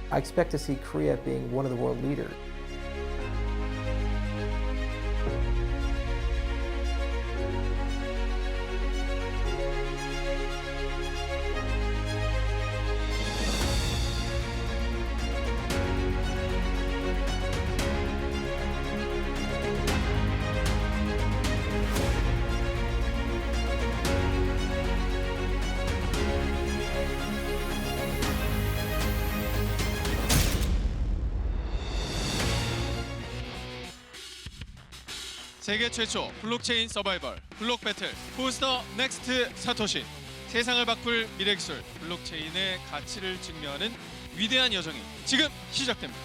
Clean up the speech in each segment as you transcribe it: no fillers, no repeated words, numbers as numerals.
I expect to see Korea being one of the world leaders. 세계 최초 블록체인 서바이벌 블록 배틀 Who's the Next 사토시. 세상을 바꿀 미래기술 블록체인의 가치를 증명하는 위대한 여정이 지금 시작됩니다.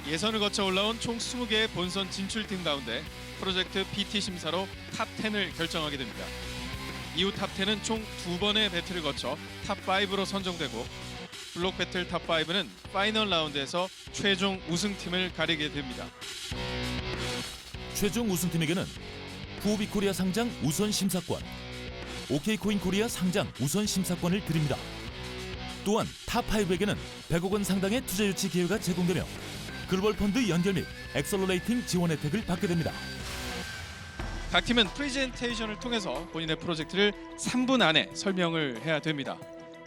예선을 거쳐 올라온 총 20개의 본선 진출팀 가운데 프로젝트 PT 심사로 탑 10을 결정하게 됩니다. 이후 탑 10은 총 2번의 배틀을 거쳐 탑 5로 선정되고 블록 배틀 탑 5는 파이널 라운드에서 최종 우승팀을 가리게 됩니다. 최종 우승팀에게는 후오비 코리아 상장 우선 심사권, OK코인 코리아 상장 우선 심사권을 드립니다. 또한 탑5에게는 100억 원 상당의 투자 유치 기회가 제공되며 글로벌 펀드 연결 및 엑셀러레이팅 지원 혜택을 받게 됩니다. 각 팀은 프레젠테이션을 통해서 본인의 프로젝트를 3분 안에 설명을 해야 됩니다.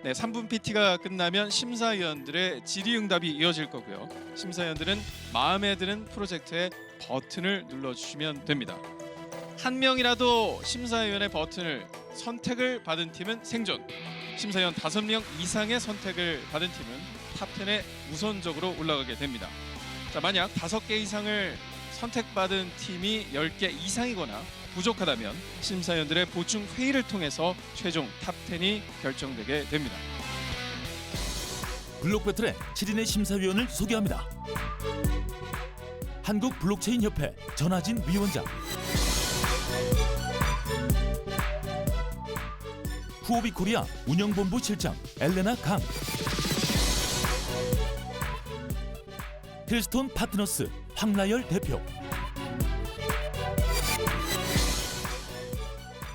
네, 3분 PT가 끝나면 심사위원들의 질의응답이 이어질 거고요. 심사위원들은 마음에 드는 프로젝트의 버튼을 눌러주시면 됩니다. 한 명이라도 심사위원의 버튼을 선택을 받은 팀은 생존, 심사위원 5명 이상의 선택을 받은 팀은 탑 10에 우선적으로 올라가게 됩니다. 자, 만약 5개 이상을 선택받은 팀이 10개 이상이거나 부족하다면 심사위원들의 보충 회의를 통해서 최종 탑 10이 결정되게 됩니다. 블록 배틀의 7인의 심사위원을 소개합니다. 한국 블록체인 협회 전하진 위원장, 후오비 코리아 운영본부 실장 엘레나 강, 힐스톤 파트너스 황나열 대표,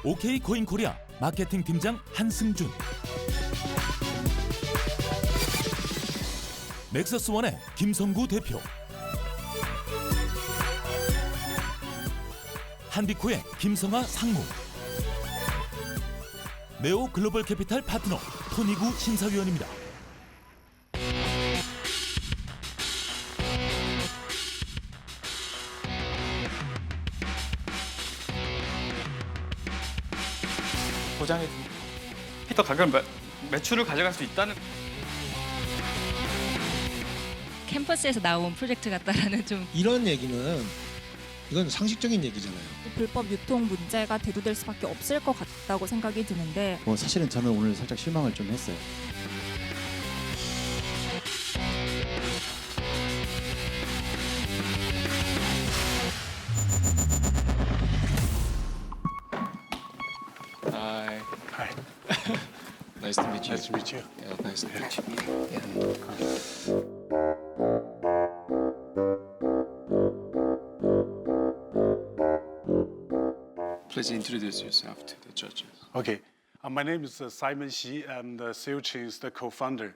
OK코인 코리아 마케팅 팀장 한승준, 넥서스원의 김성구 대표, 한비코의 김성아 상무, 네오 글로벌 캐피탈 파트너 토니구 심사위원입니다. 보장해 줍니다. 더 가까운 매출을 가져갈 수 있다는. 캠퍼스에서 나온 프로젝트 같다라는 좀 이런 얘기는 이건 상식적인 얘기잖아요. 불법 유통 문제가 대두될 수밖에 없을 것 같다고 생각이 드는데 사실은 저는 오늘 살짝 실망을 좀 했어요. Hi. Hi. Nice to meet you. Nice to meet you. Yeah, nice to meet you. Please introduce yourself to the judges. Okay. My name is Simon Xi, and SealChain is the co-founder.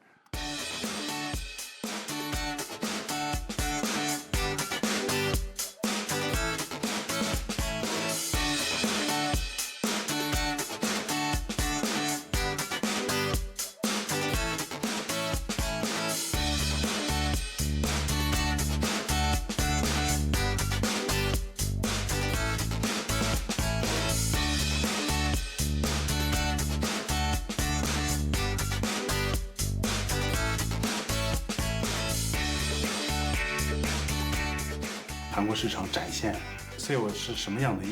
韩国市场展现 SEAL 是什么样的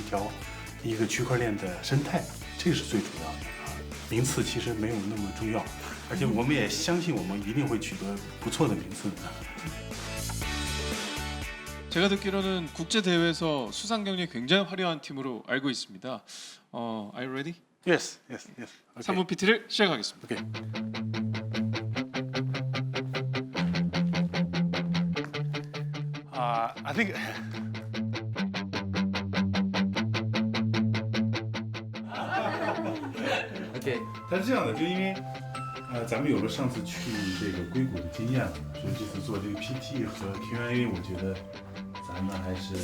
一个区块链的生态，这个是最主要的啊。名次其实没有那么重要，而且我们也相信我们一定会取得不错的名次的。 제가 듣기로는 국제 대회에서 수상 경력이 굉장히 화려한 팀으로 알고 있습니다. Are you ready? Yes, yes, yes. Okay. 3분 PT를 시작하겠습니다. Okay. I think. OK，它是这样的，就因为咱们有了上次去这个硅谷的经验了，所以这次做这个 PT 和 Q&A， 我觉得咱们还是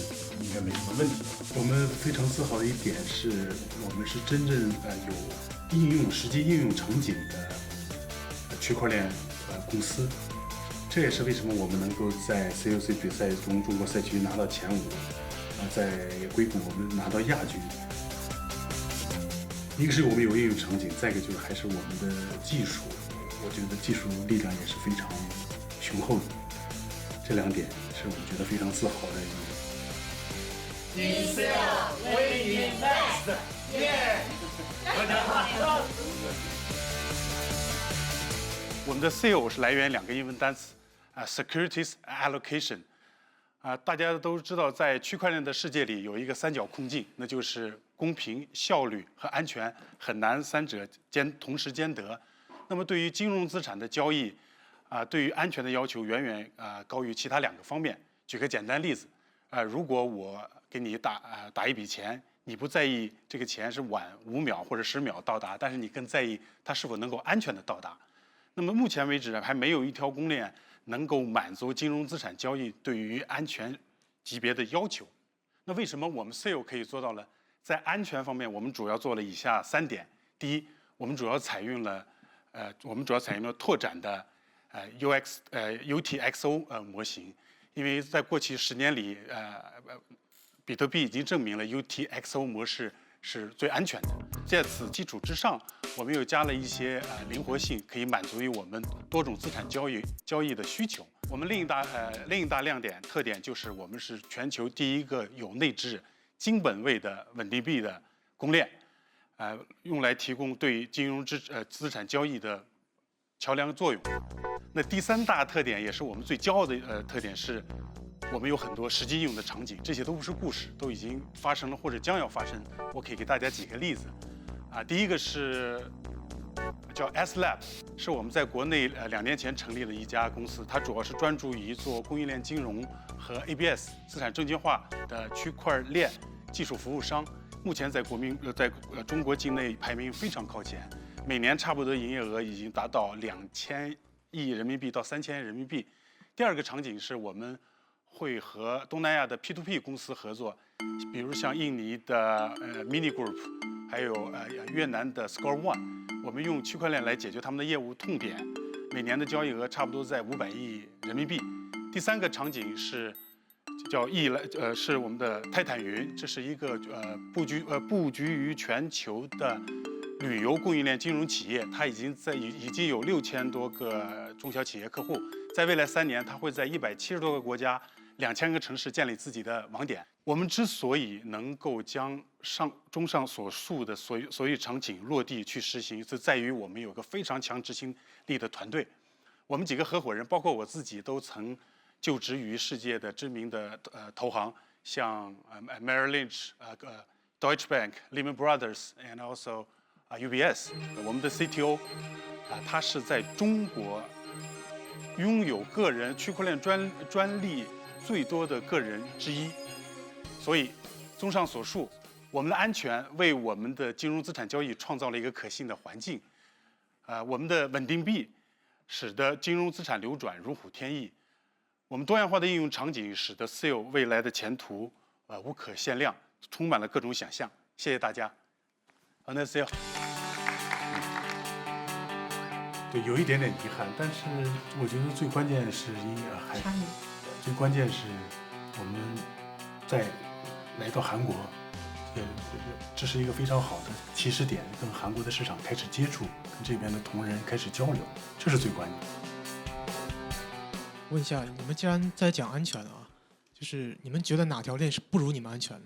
应该没什么问题。我们非常自豪的一点是，我们是真正有实际应用场景的区块链公司。这也是为什么我们能够在 COC 比赛中中国赛区拿到前5，在硅谷我们拿到亚军。一个是我们有应用场景，再一个就是还是我们的技术，我觉得技术力量也是非常雄厚的。这2点是我们觉得非常自豪的一点。我们的 SEAL 是来源2个英文单词，Securities Allocation。大家都知道，在区块链的世界里有一个3角困境，那就是公平、效率和安全很难3者同时兼得。那么对于金融资产的交易，对于安全的要求远远高于其他2个方面。举个简单例子，如果我给你打一笔钱，你不在意这个钱是晚5秒或者10秒到达，但是你更在意它是否能够安全的到达。那么目前为止还没有一条公链能够满足金融资产交易对于安全级别的要求。那为什么我们 SEAL 可以做到呢？在安全方面，我们主要做了以下3点。第一，我们主要采用了拓展的UTXO 模型，因为在过去10年里，比特币已经证明了 UTXO 模式是最安全的。在此基础之上，我们又加了一些灵活性，可以满足于我们多种资产交易的需求。我们另一大亮点特点就是我们是全球第一个有内置金本位的稳定币的公链，用来提供对金融资产交易的桥梁作用。那第3大特点也是我们最骄傲的特点是，我们有很多实际应用的场景，这些都不是故事，都已经发生了或者将要发生。我可以给大家几个例子。第一个是叫 S-Lab， 是我们在国内2年前成立了一家公司，它主要是专注于做供应链金融和 ABS 资产证券化的区块链技术服务商。目前在中国境内排名非常靠前，每年差不多营业额已经达到2000亿人民币到3000亿人民币。第2个场景是我们会和东南亚的 P2P 公司合作，比如像印尼的Mini Group， 还有越南的 Score One， 我们用区块链来解决他们的业务痛点，每年的交易额差不多在500亿人民币。第3个场景是是我们的泰坦云，这是一个布局于全球的旅游供应链金融企业，它已经有6000多个中小企业客户，在未来3年，它会在170多个国家、2000个城市建立自己的网点。我们之所以能够将综上所述的所有场景落地去实行，是在于我们有个非常强执行力的团队。我们几个合伙人，包括我自己，都曾就职于世界的知名的投行，像Merrill Lynch、Deutsche Bank、Lehman Brothers，and also UBS。我们的 CTO，他是在中国拥有个人区块链专利最多的个人之一。所以，综上所述，我们的安全为我们的金融资产交易创造了一个可信的环境。我们的稳定币使得金融资产流转如虎添翼。我们多样化的应用场景使得 SEAL 未来的前途无可限量，充满了各种想象。谢谢大家。那 SEAL。对，有一点点遗憾，但是我觉得最关键是最关键是我们在来到韩国，这是一个非常好的起始点，跟韩国的市场开始接触，跟这边的同仁开始交流，这是最关键的。问一下，你们既然在讲安全啊，就是你们觉得哪条链是不如你们安全的？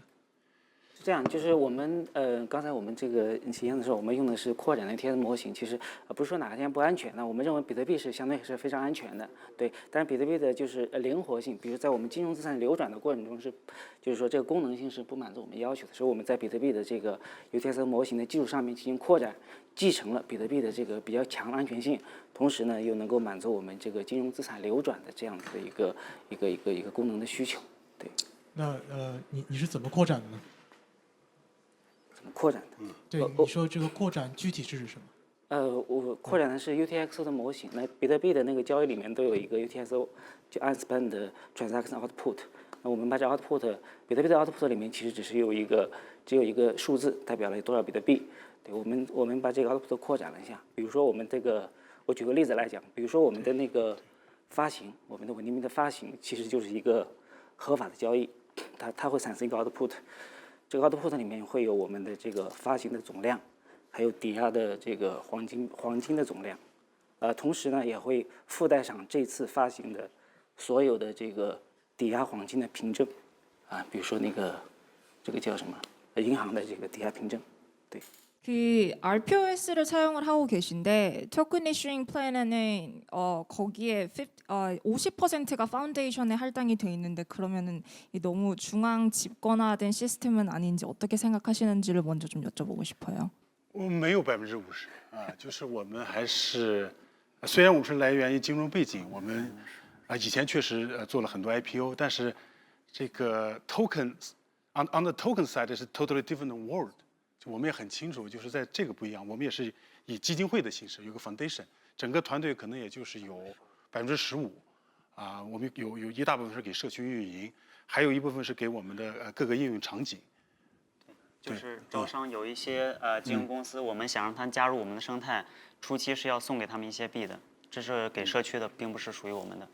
这样，就是我们刚才我们这个体验的时候，我们用的是扩展的贴的模型。其实不是说哪天不安全呢，我们认为比特币是相对是非常安全的，对。但是比特币的就是灵活性，比如在我们金融资产流转的过程中就是说这个功能性是不满足我们要求的，所以我们在比特币的这个 UTXO 模型的基础上面进行扩展，继承了比特币的这个比较强的安全性，同时呢又能够满足我们这个金融资产流转的这样子的一个功能的需求，对。那你是怎么扩展的呢？扩展的，对，你说这个扩展具体是指什么？我扩展的是 UTXO 的模型。那比特币的那个交易里面都有一个 UTXO， 就 unspent transaction output。那我们把这 output， 比特币的 output 里面其实只有一个数字，代表了多少比特币。对，我们把这个 output 扩展了一下。比如说我们这个，我举个例子来讲，比如说我们的那个发行，我们的稳定币的发行其实就是一个合法的交易，它会产生一个 output。这个 output 里面会有我们的这个发行的总量，还有抵押的这个黄金的总量，同时呢也会附带上这次发行的所有的这个抵押黄金的凭证，比如说这个叫什么银行的这个抵押凭证，对。 그 RPOS를 사용을 하고 계신데 토큰 이슈잉 플랜에는 거기에 50%가 파운데이션에 할당이 돼 있는데 그러면은 너무 중앙 집권화된 시스템은 아닌지 어떻게 생각하시는지를 먼저 좀 여쭤보고 싶어요. 没有50%就是我们还是虽然我们是来源于金融背景，我们以前确实做了很多 IPO， 但是这个 token on the token side 是 totally different world。 我们也很清楚，就是在这个不一样，我们也是以基金会的形式，有个 foundation， 整个团队可能也就是有15%，我们有一大部分是给社区运营，还有一部分是给我们的各个应用场景。就是招商有一些金融公司，我们想让他加入我们的生态，初期是要送给他们一些币的，这是给社区的，并不是属于我们的。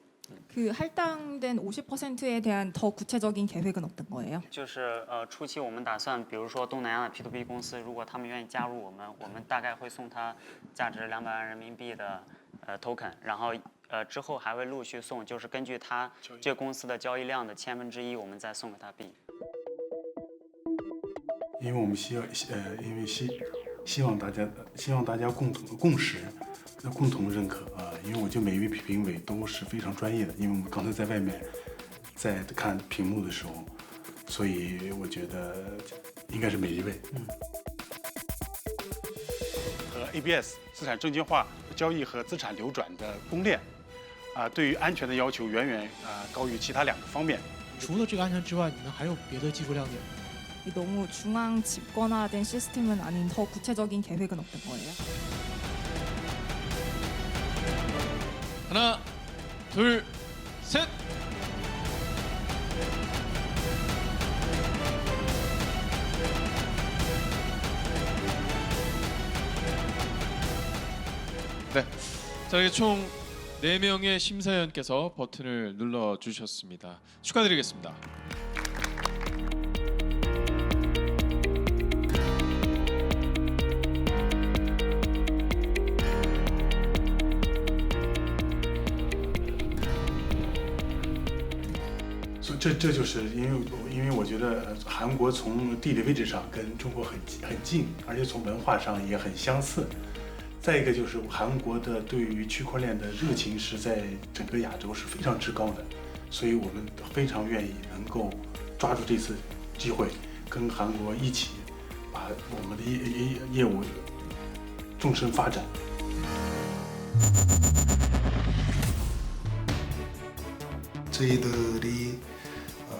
그 할당된 50%에 대한 더 구체적인 계획은 어떤 거예요? 就是初期我们打算，比如说东南亚的 P2P 公司，如果他们愿意加入我们，我们大概会送他价值200万人民币的token， 然后之后还会陆续送，就是根据他这公司的交易量的1/1000，我们再送给他币。因为我们希望大家共识。 共同认可因为我觉得每一位评委都是非常专业的，因为我们刚才在外面在看屏幕的时候，所以我觉得应该是每一位。和 ABS 资产证券化交易和资产流转的公链，对于安全的要求远远高于其他2个方面。除了这个安全之外，你们还有别的技术亮点吗？ 너무 중앙 집권화된 시스템은 아닌 더 구체적인 계획은 어떤 거예요? 하나, 둘, 셋. 네, 자 이렇게 총 4명의 심사위원께서 버튼을 눌러주셨습니다. 축하드리겠습니다.所以这就是因为我觉得韩国从地理位置上跟中国很近，而且从文化上也很相似。再一个就是韩国的对于区块链的热情是在整个亚洲是非常之高的，所以我们非常愿意能够抓住这次机会，跟韩国一起把我们的业务纵深发展。 저희들이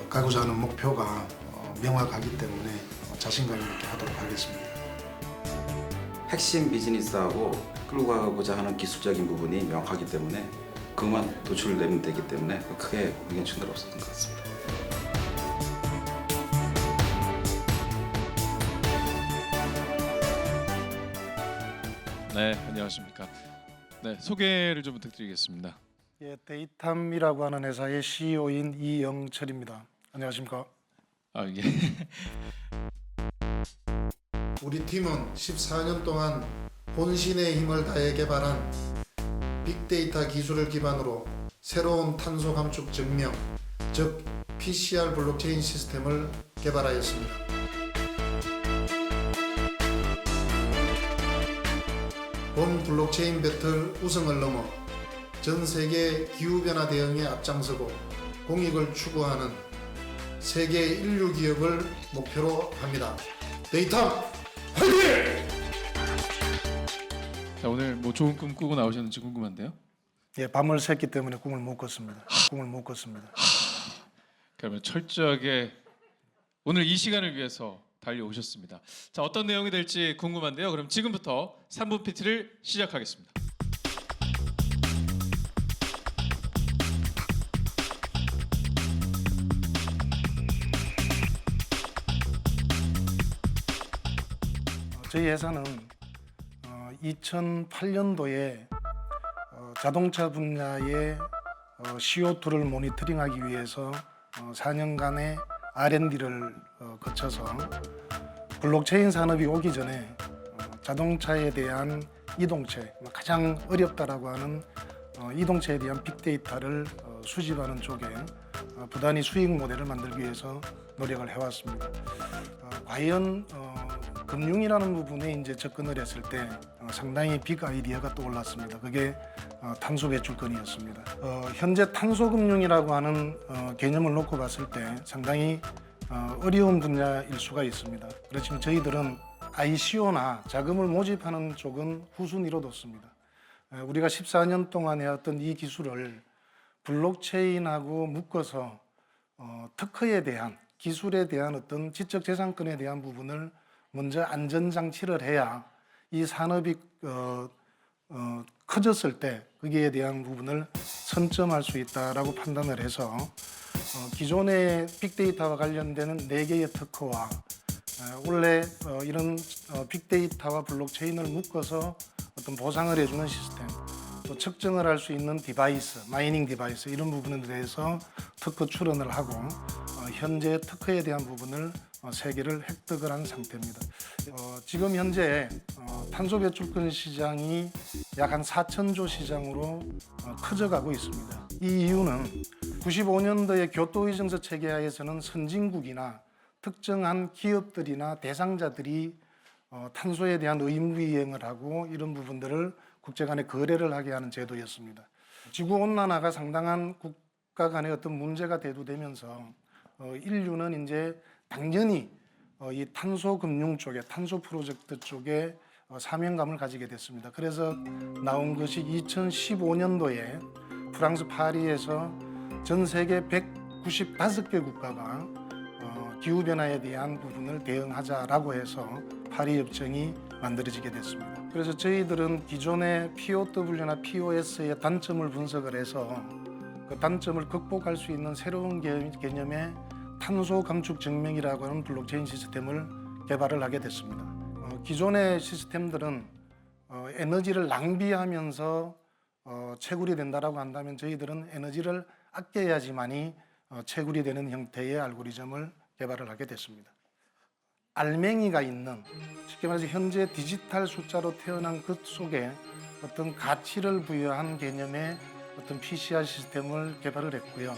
가고자 하는 목표가 명확하기 때문에 자신감 있게 하도록 하겠습니다. 핵심 비즈니스하고 끌고 가고자 하는 기술적인 부분이 명확하기 때문에 그만 도출내면 되기 때문에 크게 의견 충돌 없었던 것 같습니다. 네, 안녕하십니까. 네, 소개를 좀 부탁드리겠습니다. 예, 데이탐이라고 하는 회사의 CEO인 이영철입니다. 안녕하십니까? 아 예. 우리 팀은 14년 동안 본신의 힘을 다해 개발한 빅데이터 기술을 기반으로 새로운 탄소 감축 증명, 즉 PCR 블록체인 시스템을 개발하였습니다. 본 블록체인 배틀 우승을 넘어 전 세계 기후변화 대응에 앞장서고 공익을 추구하는 세계 인류 기업을 목표로 합니다. 데이탐 화이팅! 자, 오늘 뭐 좋은 꿈 꾸고 나오셨는지 궁금한데요. 예, 밤을 샜기 때문에 꿈을 못 꿨습니다. 꿈을 못 꿨습니다. 그러면 철저하게 오늘 이 시간을 위해서 달려오셨습니다. 자, 어떤 내용이 될지 궁금한데요. 그럼 지금부터 3분 PT를 시작하겠습니다. 저희 회사는 2008년도에 자동차 분야의 CO2를 모니터링하기 위해서 4년간의 R&D를 거쳐서 블록체인 산업이 오기 전에 자동차에 대한 이동체, 가장 어렵다라고 하는 이동체에 대한 빅데이터를 수집하는 쪽에 부단히 수익 모델을 만들기 위해서 노력을 해왔습니다. 과연 금융이라는 부분에 이제 접근을 했을 때 상당히 빅 아이디어가 떠올랐습니다. 그게 탄소 배출권이었습니다. 현재 탄소 금융이라고 하는 개념을 놓고 봤을 때 상당히 어려운 분야일 수가 있습니다. 그렇지만 저희들은 ICO나 자금을 모집하는 쪽은 후순위로 뒀습니다. 우리가 14년 동안 해왔던 이 기술을 블록체인하고 묶어서 특허에 대한 기술에 대한 어떤 지적재산권에 대한 부분을 먼저 안전장치를 해야 이 산업이 커졌을 때 거기에 대한 부분을 선점할 수 있다라고 판단을 해서 기존의 빅데이터와 관련되는 4개의 특허와 원래 이런 빅데이터와 블록체인을 묶어서 어떤 보상을 해주는 시스템, 또 측정을 할 수 있는 디바이스, 마이닝 디바이스 이런 부분에 대해서 특허 출원을 하고 현재 특허에 대한 부분을 3개를 획득을 한 상태입니다. 지금 현재 탄소 배출권 시장이 약 한 4천조 시장으로 커져가고 있습니다. 이 이유는 95년도에 교토의정서 체계하에서는 선진국이나 특정한 기업들이나 대상자들이 탄소에 대한 의무 이행을 하고 이런 부분들을 국제 간에 거래를 하게 하는 제도였습니다. 지구온난화가 상당한 국가 간의 어떤 문제가 대두되면서 인류는 이제 당연히 이 탄소 금융 쪽에, 탄소 프로젝트 쪽에 사명감을 가지게 됐습니다. 그래서 나온 것이 2015년도에 프랑스 파리에서 전 세계 195개 국가가 기후변화에 대한 부분을 대응하자라고 해서 파리협정이 만들어지게 됐습니다. 그래서 저희들은 기존의 POW나 POS의 단점을 분석을 해서 그 단점을 극복할 수 있는 새로운 개념의 탄소 감축 증명이라고 하는 블록체인 시스템을 개발을 하게 됐습니다. 기존의 시스템들은 에너지를 낭비하면서 채굴이 된다라고 한다면 저희들은 에너지를 아껴야지만이 채굴이 되는 형태의 알고리즘을 개발을 하게 됐습니다. 알맹이가 있는, 쉽게 말해서 현재 디지털 숫자로 태어난 그 속에 어떤 가치를 부여한 개념의 어떤 PCR 시스템을 개발을 했고요.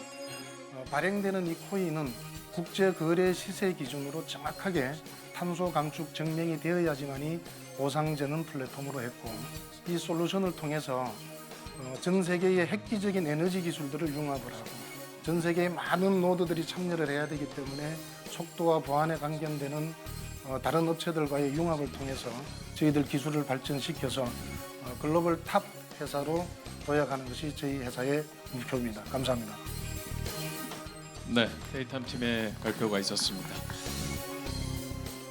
발행되는 이 코인은 국제 거래 시세 기준으로 정확하게 탄소 감축 증명이 되어야지만이 보상되는 플랫폼으로 했고, 이 솔루션을 통해서 전 세계의 획기적인 에너지 기술들을 융합을 하고 전 세계의 많은 노드들이 참여를 해야 되기 때문에 속도와 보안에 관련되는 다른 업체들과의 융합을 통해서 저희들 기술을 발전시켜서 글로벌 탑 회사로 도약하는 것이 저희 회사의 목표입니다. 감사합니다. 네, 데이탐 팀의 발표가 있었습니다.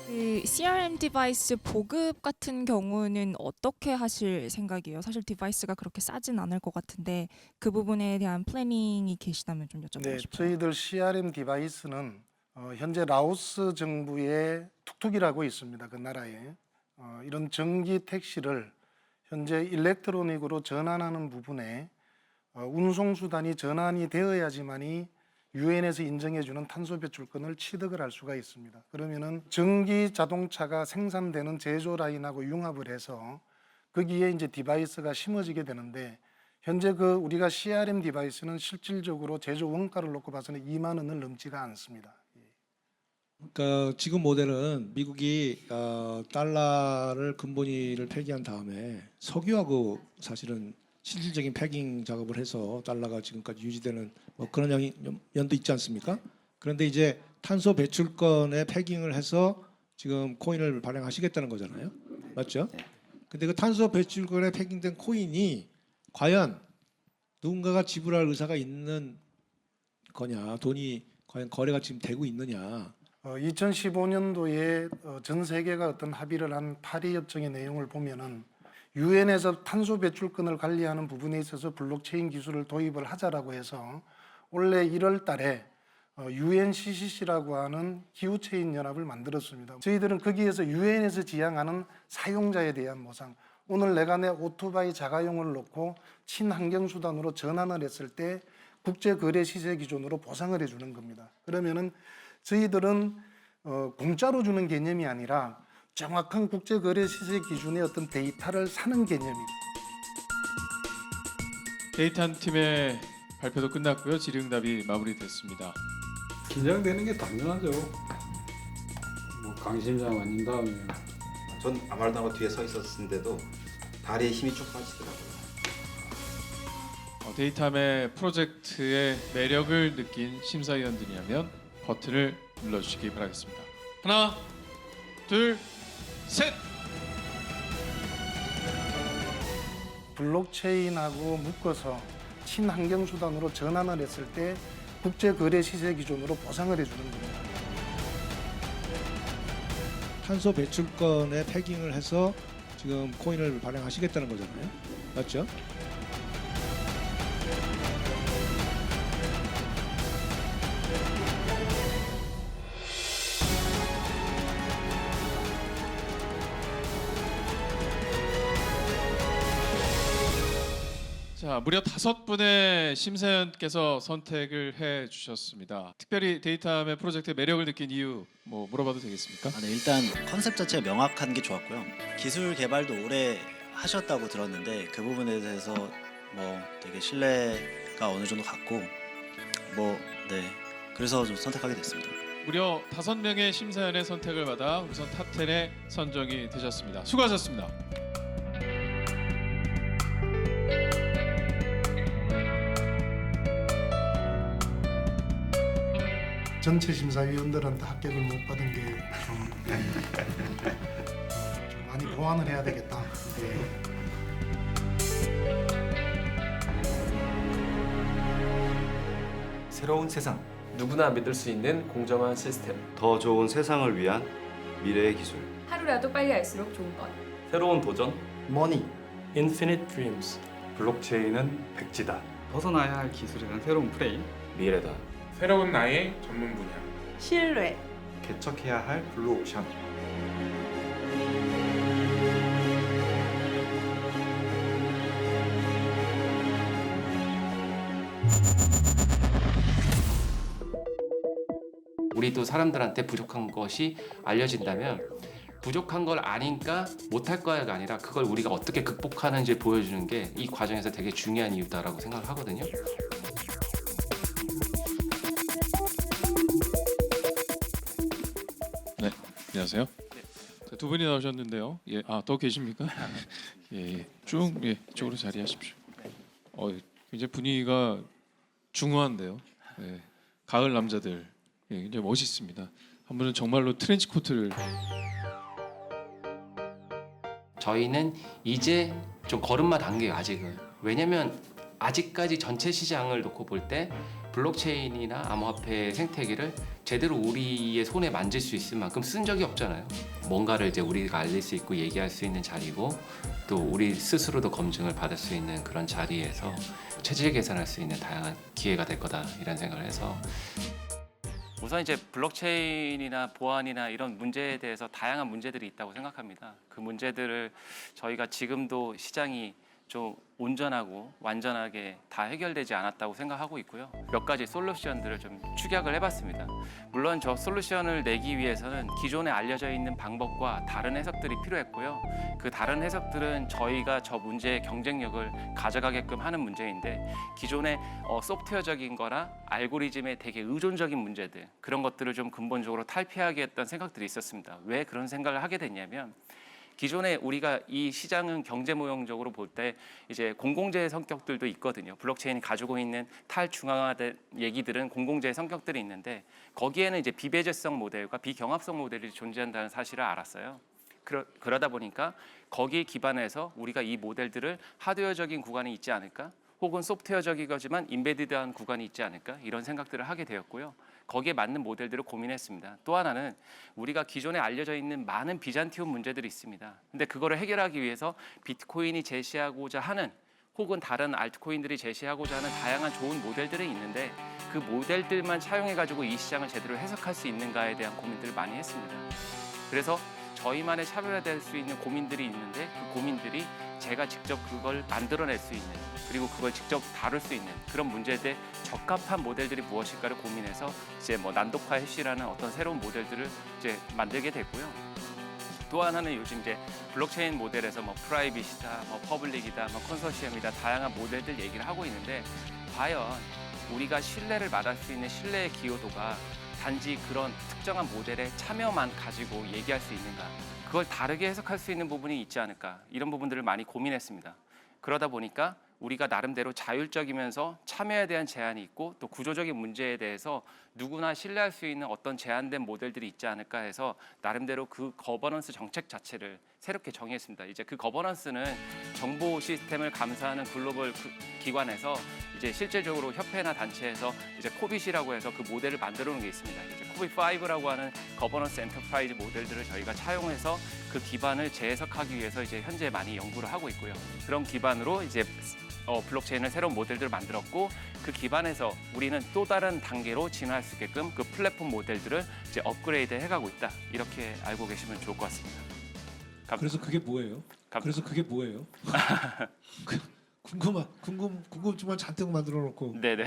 그 CRM 디바이스 보급 같은 경우는 어떻게 하실 생각이에요? 사실 디바이스가 그렇게 싸진 않을 것 같은데 그 부분에 대한 플래닝이 계시다면 좀 여쭤보고 네, 싶어요. 저희들 CRM 디바이스는 현재 라오스 정부의 툭툭이라고 있습니다. 그 나라에 이런 전기 택시를 현재 일렉트로닉으로 전환하는 부분에 운송수단이 전환이 되어야지만이 유엔에서 인정해주는 탄소 배출권을 취득을 할 수가 있습니다. 그러면은 전기 자동차가 생산되는 제조 라인하고 융합을 해서 거기에 이제 디바이스가 심어지게 되는데 현재 그 우리가 CRM 디바이스는 실질적으로 제조 원가를 놓고 봐서는 2만 원을 넘지가 않습니다. 그러니까 지금 모델은 미국이 달러를 근본위를 폐기한 다음에 석유하고 사실은 실질적인 패깅 작업을 해서 달러가 지금까지 유지되는 뭐 그런 연도 있지 않습니까? 그런데 이제 탄소 배출권에 패깅을 해서 지금 코인을 발행하시겠다는 거잖아요, 맞죠? 근데 그 탄소 배출권에 패깅된 코인이 과연 누군가가 지불할 의사가 있는 거냐, 돈이 과연 거래가 지금 되고 있느냐, 2015년도에 전 세계가 어떤 합의를 한 파리 협정의 내용을 보면은 유엔에서 탄소 배출권을 관리하는 부분에 있어서 블록체인 기술을 도입을 하자라고 해서 올해 1월 달에 UNCCC라고 하는 기후체인 연합을 만들었습니다. 저희들은 거기에서 유엔에서 지향하는 사용자에 대한 보상, 오늘 내가 내 오토바이 자가용을 놓고 친환경 수단으로 전환을 했을 때 국제거래 시세 기준으로 보상을 해주는 겁니다. 그러면은 저희들은 공짜로 주는 개념이 아니라 정확한 국제거래 시세 기준의 어떤 데이터를 사는 개념입니다. 데이터 한 팀의 발표도 끝났고요. 질의응답이 마무리됐습니다. 긴장되는 게 당연하죠. 뭐 강심장 아닌 다음에 전 아무 말도 안 하고 뒤에 서 있었는데도 다리에 힘이 쭉 빠지더라고요. 데이터함의 프로젝트의 매력을 느낀 심사위원들이라면 버튼을 눌러주시기 바라겠습니다. 하나, 둘, 셋! 블록체인하고 묶어서 친환경 수단으로 전환을 했을 때 국제거래 시세 기준으로 보상을 해주는 겁니다. 탄소 배출권에 태깅을 해서 지금 코인을 발행하시겠다는 거잖아요. 맞죠? 자, 무려 5분의 심사위원께서 선택을 해주셨습니다. 특별히 데이터함의 프로젝트의 매력을 느낀 이유 뭐 물어봐도 되겠습니까? 네, 일단 컨셉 자체가 명확한 게 좋았고요. 기술 개발도 오래 하셨다고 들었는데 그 부분에 대해서 뭐 되게 신뢰가 어느 정도 갔고 그래서 좀 선택하게 됐습니다. 무려 5명의 심사위원의 선택을 받아 우선 탑10에 선정이 되셨습니다. 수고하셨습니다. 전체 심사위원들한테 합격을 못 받은 게 좀 많이 보완을 해야 되겠다. 새로운 세상, 누구나 믿을 수 있는 공정한 시스템, 더 좋은 세상을 위한 미래의 기술, 하루라도 빨리 알수록 좋은 것, 새로운 도전, 머니, Infinite Dreams. 블록체인은 백지다. 벗어나야 할 기술에 대한 새로운 플레이. 미래다. 새로운 나의 전문 분야, 신뢰, 개척해야 할 블루오션. 우리도 사람들한테 부족한 것이 알려진다면 부족한 걸 아니까 못할 거야가 아니라 그걸 우리가 어떻게 극복하는지 보여주는 게 이 과정에서 되게 중요한 이유다라고 생각을 하거든요. 네, 안녕하세요. 자, 두 분이 나오셨는데요. 예, 더 계십니까? 예, 쭉 이쪽으로 자리하십시오. 이제 분위기가 중후한데요. 예, 가을 남자들, 이제 멋있습니다. 한 분은 정말로 트렌치 코트를. 저희는 이제 좀 걸음마 단계예요, 아직은. 왜냐면 아직까지 전체 시장을 놓고 볼 때 블록체인이나 암호화폐 생태계를 제대로 우리의 손에 만질 수 있을 만큼 쓴 적이 없잖아요. 뭔가를 이제 우리가 알릴 수 있고 얘기할 수 있는 자리고 또 우리 스스로도 검증을 받을 수 있는 그런 자리에서 체질 개선할 수 있는 다양한 기회가 될 거다 이런 생각을 해서 우선 이제 블록체인이나 보안이나 이런 문제에 대해서 다양한 문제들이 있다고 생각합니다. 그 문제들을 저희가 지금도 시장이 좀 온전하고 완전하게 다 해결되지 않았다고 생각하고 있고요. 몇 가지 솔루션들을 좀 축약을 해봤습니다. 물론 저 솔루션을 내기 위해서는 기존에 알려져 있는 방법과 다른 해석들이 필요했고요. 그 다른 해석들은 저희가 저 문제의 경쟁력을 가져가게끔 하는 문제인데 기존의 소프트웨어적인 거나 알고리즘에 되게 의존적인 문제들 그런 것들을 좀 근본적으로 탈피하게 했던 생각들이 있었습니다. 왜 그런 생각을 하게 됐냐면 기존에 우리가 이 시장은 경제 모형적으로 볼 때 이제 공공재의 성격들도 있거든요. 블록체인이 가지고 있는 탈중앙화된 얘기들은 공공재의 성격들이 있는데 거기에는 이제 비배제성 모델과 비경합성 모델이 존재한다는 사실을 알았어요. 그러다 보니까 거기에 기반해서 우리가 이 모델들을 하드웨어적인 구간이 있지 않을까? 혹은 소프트웨어적이지만 인베디드한 구간이 있지 않을까? 이런 생각들을 하게 되었고요. 거기에 맞는 모델들을 고민했습니다. 또 하나는 우리가 기존에 알려져 있는 많은 비잔티움 문제들이 있습니다. 근데 그거를 해결하기 위해서 비트코인이 제시하고자 하는 혹은 다른 알트코인들이 제시하고자 하는 다양한 좋은 모델들이 있는데 그 모델들만 차용해가지고 이 시장을 제대로 해석할 수 있는가에 대한 고민들을 많이 했습니다. 그래서 저희만의 차별화될 수 있는 고민들이 있는데 그 고민들이 제가 직접 그걸 만들어낼 수 있는 그리고 그걸 직접 다룰 수 있는 그런 문제에 적합한 모델들이 무엇일까를 고민해서 이제 뭐 난독화 해시라는 어떤 새로운 모델들을 이제 만들게 됐고요. 또 하나는 요즘 이제 블록체인 모델에서 뭐 프라이빗이다, 뭐 퍼블릭이다, 뭐 컨소시엄이다 다양한 모델들 얘기를 하고 있는데 과연 우리가 신뢰를 말할 수 있는 신뢰의 기여도가 단지 그런 특정한 모델의 참여만 가지고 얘기할 수 있는가? 그걸 다르게 해석할 수 있는 부분이 있지 않을까? 이런 부분들을 많이 고민했습니다. 그러다 보니까 우리가 나름대로 자율적이면서 참여에 대한 제한이 있고 또 구조적인 문제에 대해서 누구나 신뢰할 수 있는 어떤 제한된 모델들이 있지 않을까 해서 나름대로 그 거버넌스 정책 자체를 새롭게 정의했습니다. 이제 그 거버넌스는 정보 시스템을 감사하는 글로벌 기관에서 이제 실제적으로 협회나 단체에서 이제 코빗이라고 해서 그 모델을 만들어 놓은 게 있습니다. 이제 코빗 5라고 하는 거버넌스 엔터프라이즈 모델들을 저희가 차용해서 그 기반을 재해석하기 위해서 이제 현재 많이 연구를 하고 있고요. 그런 기반으로 이제 블록체인을 새로운 모델들을 만들었고 그 기반에서 우리는 또 다른 단계로 진화할 수 있게끔 그 플랫폼 모델들을 이제 업그레이드 해가고 있다. 이렇게 알고 계시면 좋을 것 같습니다. 그래서 그게 뭐예요? 그래서 그게 뭐예요? 궁금증만 잔뜩 만들어 놓고. 네네.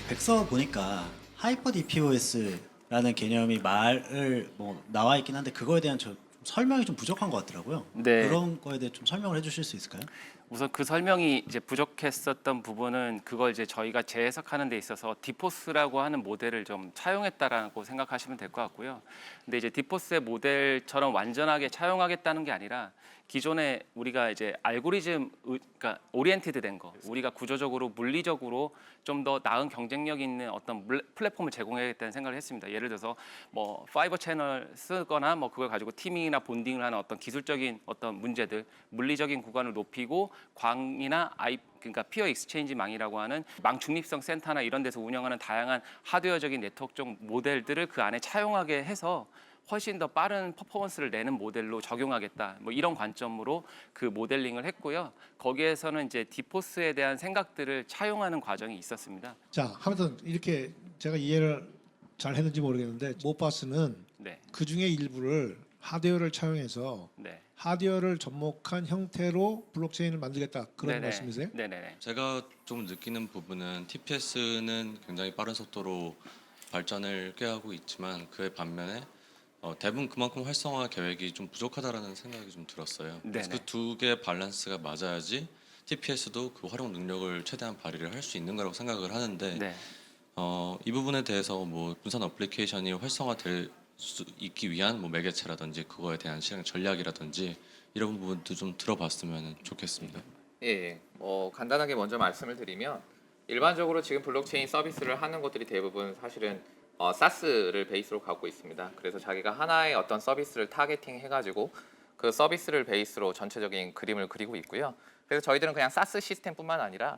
백서 보니까 하이퍼 DPoS라는 개념이 말을 뭐 나와 있긴 한데 그거에 대한 설명이 좀 부족한 것 같더라고요. 네. 그런 거에 대해 좀 설명을 해주실 수 있을까요? 우선 그 설명이 이제 부족했었던 부분은 그걸 이제 저희가 재해석하는 데 있어서 디포스라고 하는 모델을 좀 차용했다라고 생각하시면 될 것 같고요. 근데 이제 디포스의 모델처럼 완전하게 차용하겠다는 게 아니라 기존에 우리가 이제 알고리즘, 그러니까 오리엔티드 된 거, 우리가 구조적으로 물리적으로 좀 더 나은 경쟁력 있는 어떤 플랫폼을 제공해야겠다는 생각을 했습니다. 예를 들어서 뭐 파이버 채널 쓰거나 뭐 그걸 가지고 티밍이나 본딩을 하는 어떤 기술적인 어떤 문제들, 물리적인 구간을 높이고 광이나 그러니까 피어 익스체인지망이라고 하는 망 중립성 센터나 이런 데서 운영하는 다양한 하드웨어적인 네트워크적 모델들을 그 안에 차용하게 해서 훨씬 더 빠른 퍼포먼스를 내는 모델로 적용하겠다. 뭐 이런 관점으로 그 모델링을 했고요. 거기에서는 이제 디포스에 대한 생각들을 차용하는 과정이 있었습니다. 자, 아무튼 이렇게 제가 이해를 잘 했는지 모르겠는데 모바스는 네. 그 중에 일부를 하드웨어를 차용해서 네. 하드웨어를 접목한 형태로 블록체인을 만들겠다 그런 네네. 말씀이세요? 네네네. 제가 좀 느끼는 부분은 TPS는 굉장히 빠른 속도로 발전을 꾀하고 있지만 그에 반면에 대부분 그만큼 활성화 계획이 좀 부족하다라는 생각이 좀 들었어요. 그래서 네네. 그 두 개의 밸런스가 맞아야지 TPS도 그 활용 능력을 최대한 발휘를 할 수 있는 거라고 생각을 하는데 네. 이 부분에 대해서 뭐 분산 어플리케이션이 활성화될 수 있기 위한 뭐 매개체라든지 그거에 대한 실행 전략이라든지 이런 부분도 좀 들어봤으면 좋겠습니다. 예, 간단하게 먼저 말씀을 드리면 일반적으로 지금 블록체인 서비스를 하는 것들이 대부분 사실은 SaaS를 베이스로 갖고 있습니다. 그래서 자기가 하나의 어떤 서비스를 타겟팅 해가지고 그 서비스를 베이스로 전체적인 그림을 그리고 있고요. 그래서 저희들은 그냥 SaaS 시스템뿐만 아니라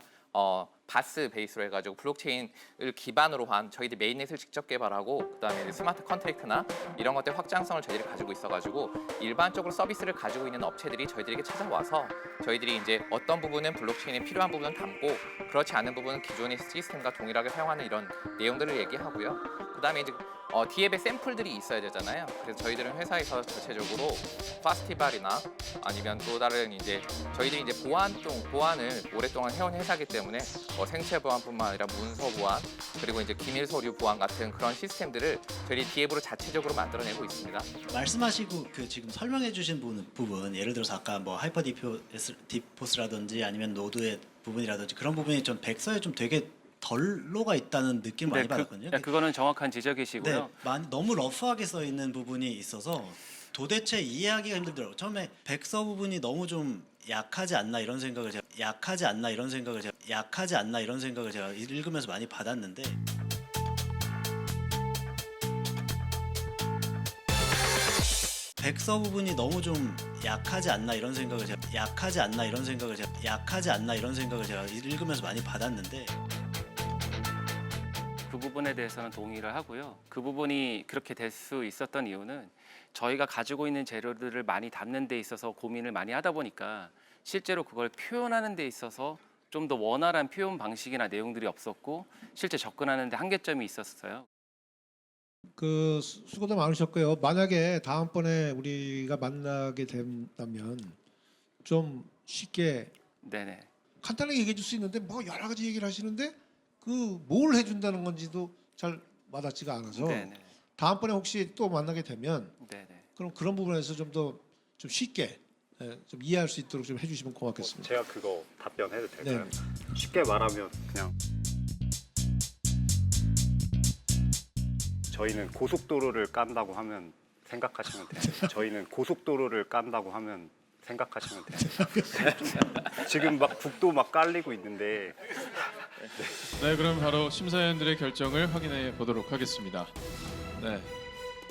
바스 베이스로 해가지고 블록체인을 기반으로 한 저희들 메인넷을 직접 개발하고 그다음에 스마트 컨트랙트나 이런 것들 확장성을 저희들이 가지고 있어가지고 일반적으로 서비스를 가지고 있는 업체들이 저희들에게 찾아와서 저희들이 이제 어떤 부분은 블록체인에 필요한 부분은 담고 그렇지 않은 부분은 기존의 시스템과 동일하게 사용하는 이런 내용들을 얘기하고요. 그다음에 이제 디앱의 샘플들이 있어야 되잖아요. 그래서 저희들은 회사에서 전체적으로 파스티벌이나 아니면 또 다른 이제 저희들이 이제 보안을 오랫동안 해온 회사이기 때문에 생체 보안뿐만 아니라 문서 보안 그리고 이제 기밀 서류 보안 같은 그런 시스템들을 저희 디앱으로 자체적으로 만들어내고 있습니다. 말씀하시고 그 지금 설명해주신 부분 예를 들어서 아까 뭐 하이퍼 디포스라든지 아니면 노드의 부분이라든지 그런 부분이 좀 백서에 좀 되게 덜로가 있다는 느낌을 많이 받았거든요. 그거는 정확한 지적이시고요. 네, 너무 러프하게 써 있는 부분이 있어서 도대체 이해하기가 힘들더라고요. 처음에 백서 부분이 너무 좀 약하지 않나 이런 생각을 제가 약하지 않나 이런 생각을 제가 읽으면서 많이 받았는데 백서 부분이 너무 좀 약하지 않나 이런 생각을 제가 읽으면서 많이 받았는데 그 부분에 대해서는 동의를 하고요. 그 부분이 그렇게 될 수 있었던 이유는 저희가 가지고 있는 재료들을 많이 담는 데 있어서 고민을 많이 하다 보니까 실제로 그걸 표현하는 데 있어서 좀 더 원활한 표현 방식이나 내용들이 없었고 실제 접근하는 데 한계점이 있었어요. 그 수고도 많으셨고요. 만약에 다음번에 우리가 만나게 된다면 좀 쉽게 네네. 간단하게 얘기해 줄 수 있는데 뭐 여러 가지 얘기를 하시는데 그 뭘 해준다는 건지도 잘 와닿지가 않아서 네네. 다음번에 혹시 또 만나게 되면 네네. 그럼 그런 부분에서 좀 더 좀 쉽게 좀 이해할 수 있도록 좀 해주시면 고맙겠습니다. 제가 그거 답변해도 될까요? 네. 쉽게 말하면 그냥 저희는 고속도로를 깐다고 하면 생각하시면 돼요. 저희는 고속도로를 깐다고 하면 생각하시면 돼요. 지금 막 국도 막 깔리고 있는데. 네, 그럼 바로 심사위원들의 결정을 확인해 보도록 하겠습니다. 네.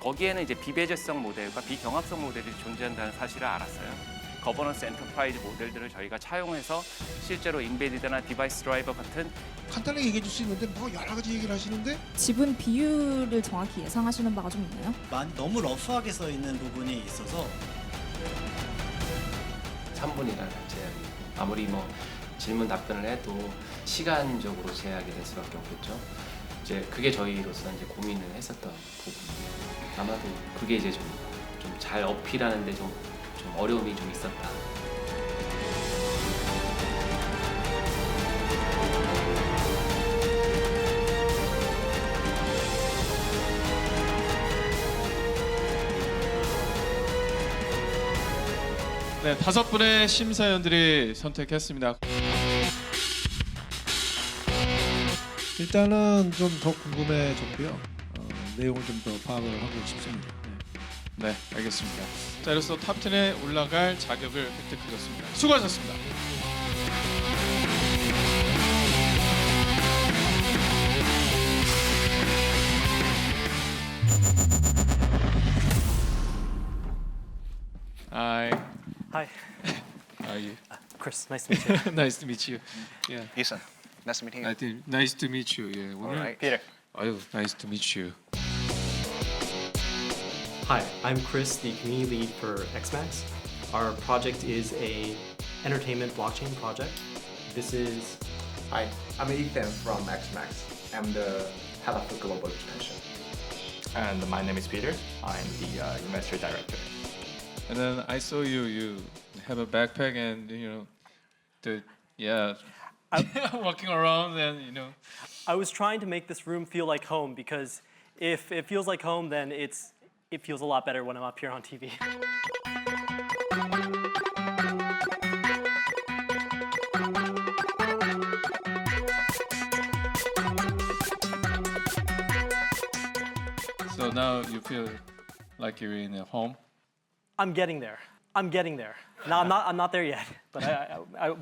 거기에는 이제 비배제성 모델과 비경합성 모델이 존재한다는 사실을 알았어요. 거버넌스 엔터프라이즈 모델들을 저희가 차용해서 실제로 인베디드나 디바이스 드라이버 같은 간단하게 얘기해 줄 수 있는데 뭐 여러 가지 얘기를 하시는데 지분 비율을 정확히 예상하시는 바가 좀 있나요? 너무 러프하게 써 있는 부분이 있어서 3분이라는 제약이 아무리 뭐 질문 답변을 해도 시간적으로 제약이 될 수밖에 없겠죠. 이제 그게 저희로서 이제 고민을 했었던 부분이에요. 아마도 그게 이제 좀 잘 어필하는데 좀 어려움이 좀 있었다. 네, 5분의 심사위원들이 선택했습니다. 일단은 좀 더 궁금해졌고요. 내용을 좀 더 파악을 하고 싶습니다. 네, 알겠습니다. 자, 이로써 탑10에 올라갈 자격을 획득하셨습니다. 수고하셨습니다. Hi. Hi. How are you? Chris, nice to meet you. Nice to meet you. Yeah. Ethan, nice to meet you. Nice to meet you. 예, All 오늘 right. Peter. 아유, nice to meet you. Hi, I'm Chris, the community lead for XMAX. Our project is a entertainment blockchain project. This is Hi, I'm Ethan from XMAX. I'm the head of the global expansion. And my name is Peter. I'm the investor director. And then I saw you have a backpack and walking around and I was trying to make this room feel like home because if it feels like home, then it feels a lot better when I'm up here on TV. So now you feel like you're in a home? I'm getting there. No, I'm not there yet, but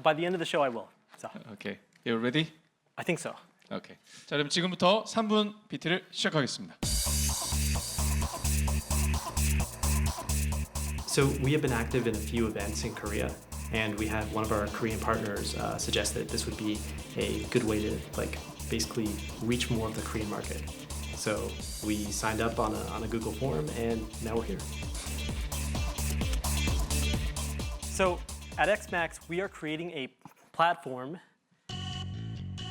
by the end of the show I will. So. Okay. You ready? I think so. Okay. 자, 그럼 지금부터 3분 PT를 시작하겠습니다. So we have been active in a few events in Korea, and we had one of our Korean partners suggest that this would be a good way to basically reach more of the Korean market. So we signed up on a Google form, and now we're here. So at XMAX, we are creating a platform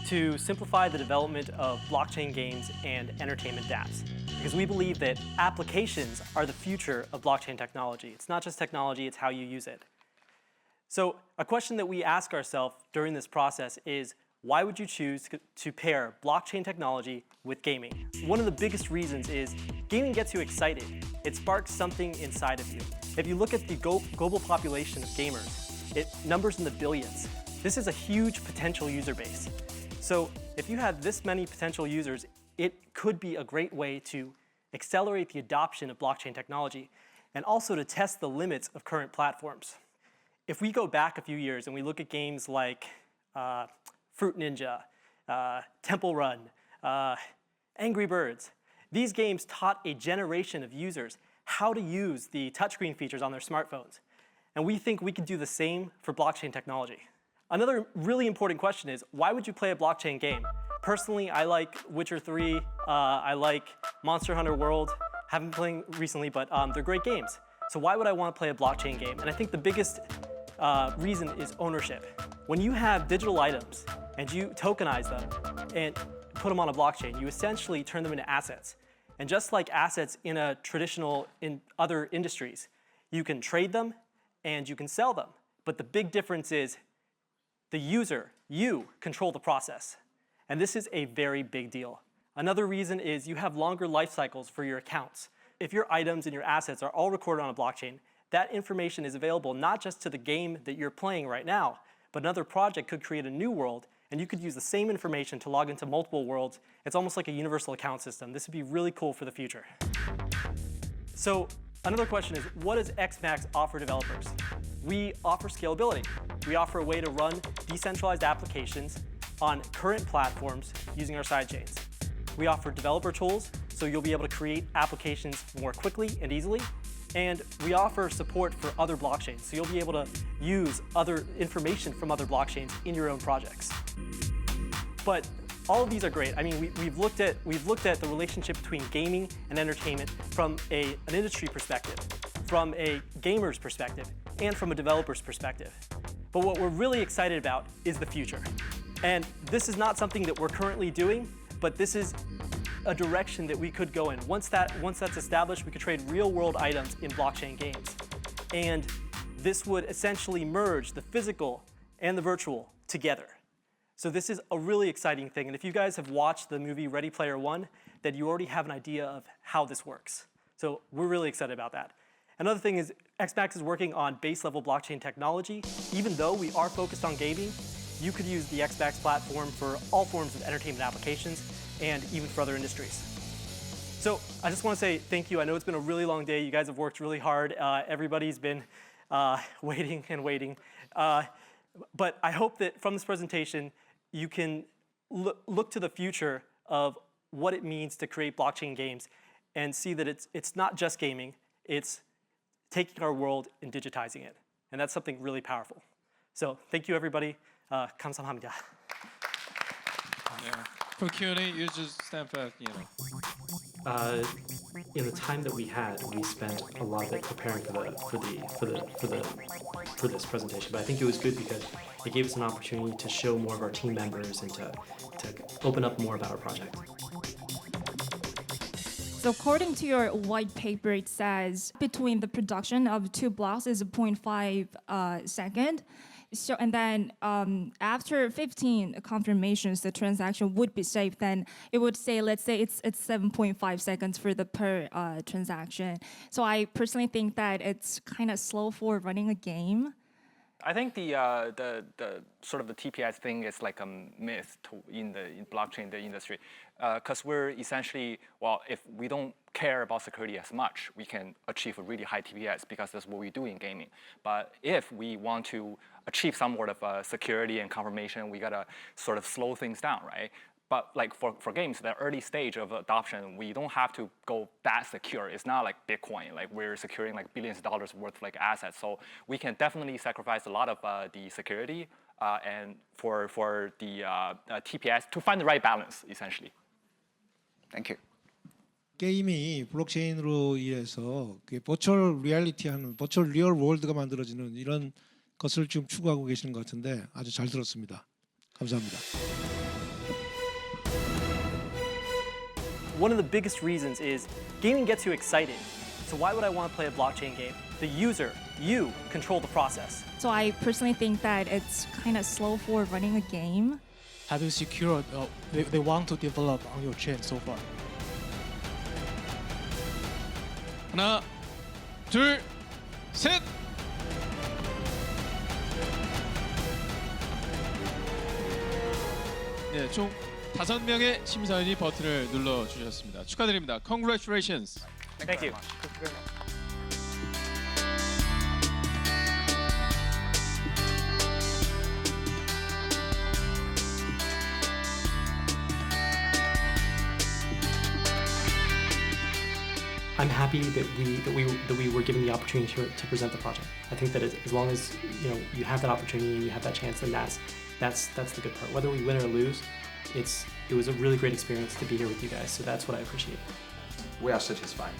to simplify the development of blockchain games and entertainment dApps. Because we believe that applications are the future of blockchain technology. It's not just technology, it's how you use it. So a question that we ask ourselves during this process is, why would you choose to pair blockchain technology with gaming? One of the biggest reasons is gaming gets you excited. It sparks something inside of you. If you look at the global population of gamers, it numbers in the billions. This is a huge potential user base. So if you have this many potential users, it could be a great way to accelerate the adoption of blockchain technology and also to test the limits of current platforms. If we go back a few years and we look at games like Fruit Ninja, Temple Run, Angry Birds, these games taught a generation of users how to use the touchscreen features on their smartphones. And we think we can do the same for blockchain technology. Another really important question is, why would you play a blockchain game? Personally, I like Witcher 3, I like Monster Hunter World. Haven't been playing recently, but they're great games. So why would I want to play a blockchain game? And I think the biggest reason is ownership. When you have digital items and you tokenize them and put them on a blockchain, you essentially turn them into assets. And just like assets in other industries, you can trade them and you can sell them. But the big difference is the user, you control the process. And this is a very big deal. Another reason is you have longer life cycles for your accounts. If your items and your assets are all recorded on a blockchain, that information is available not just to the game that you're playing right now, but another project could create a new world, and you could use the same information to log into multiple worlds. It's almost like a universal account system. This would be really cool for the future. So another question is, what does XMax offer developers? We offer scalability. We offer a way to run decentralized applications on current platforms using our sidechains. We offer developer tools, so you'll be able to create applications more quickly and easily. And we offer support for other blockchains, so you'll be able to use other information from other blockchains in your own projects. But all of these are great. I mean, we've looked at the relationship between gaming and entertainment from an industry perspective, from a gamer's perspective, and from a developer's perspective. But what we're really excited about is the future. And this is not something that we're currently doing, but this is a direction that we could go in. Once that's established, we could trade real-world items in blockchain games. And this would essentially merge the physical and the virtual together. So this is a really exciting thing. And if you guys have watched the movie Ready Player One, then you already have an idea of how this works. So we're really excited about that. Another thing is XMax is working on base-level blockchain technology. Even though we are focused on gaming, you could use the XMax platform for all forms of entertainment applications and even for other industries. So I just want to say thank you. I know it's been a really long day. You guys have worked really hard. Everybody's been waiting and waiting. But I hope that from this presentation, you can look to the future of what it means to create blockchain games and see that it's not just gaming, it's taking our world and digitizing it. And that's something really powerful. So thank you, everybody. 감사합니다. Yeah. For Q&A, you just stand back, in the time that we had, we spent a lot of it preparing for this presentation. But I think it was good because it gave us an opportunity to show more of our team members and to open up more about our project. So according to your white paper, it says between the production of 2 blocks is 0.5 second. So, and then after 15 confirmations, the transaction would be safe. Then it would say, let's say it's 7.5 seconds for the per transaction. So I personally think that it's kind of slow for running a game. I think the sort of the TPS thing is like a myth in blockchain, the industry, because we're essentially, well, if we don't care about security as much, we can achieve a really high TPS because that's what we do in gaming. But if we want to achieve some sort of security and confirmation, we gotta sort of slow things down, right? But like for games, the early stage of adoption, we don't have to go that secure. It's not like Bitcoin, like we're securing like billions of dollars worth of like assets. So we can definitely sacrifice a lot of the security and for the TPS to find the right balance, essentially. Thank you. 게임이 블록체인으로 인해서 버추얼 리얼리티하는 버추얼 리얼 월드가 만들어지는 이런 것을 지금 추구하고 계시는 것 같은데 아주 잘 들었습니다. 감사합니다. One of the biggest reasons is gaming gets you excited. So why would I want to play a blockchain game? The user, you control the process. So I personally think that it's kind of slow for running a game. Have you secured they want to develop on your chain so far? 하나, 둘, 셋. 네, 총 5명의 심사위원이 버튼을 눌러 주셨습니다. 축하드립니다. Congratulations. Thank you. I'm happy that we were given the opportunity to present the project. I think that as long as you have that opportunity and you have that chance, then that's the good part. Whether we win or lose, it was a really great experience to be here with you guys. So that's what I appreciate. We are satisfied.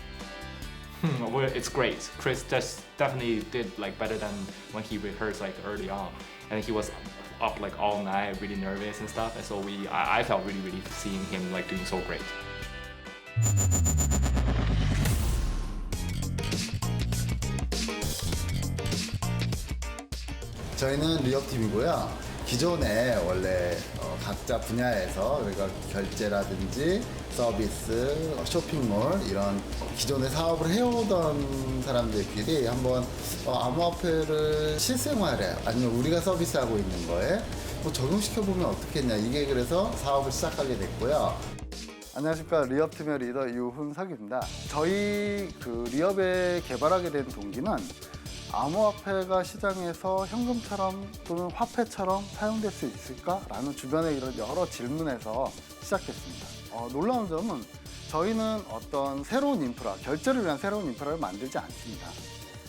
Well, it's great. Chris just definitely did like better than when he rehearsed like early on, and he was up like all night, really nervous and stuff. And so I felt really seeing him like doing so great. 저희는 리업팀이고요. 기존에 원래 각자 분야에서 그러니까 결제라든지 서비스, 쇼핑몰 이런 기존의 사업을 해오던 사람들끼리 한번 암호화폐를 실생활에 아니면 우리가 서비스하고 있는 거에 적용시켜보면 어떻겠냐, 이게 그래서 사업을 시작하게 됐고요. 안녕하십니까, 리업팀의 리더 유훈석입니다. 저희 리업에 개발하게 된 동기는 암호화폐가 시장에서 현금처럼 또는 화폐처럼 사용될 수 있을까라는 주변의 이런 여러 질문에서 시작했습니다. 놀라운 점은 저희는 어떤 새로운 인프라, 결제를 위한 새로운 인프라를 만들지 않습니다.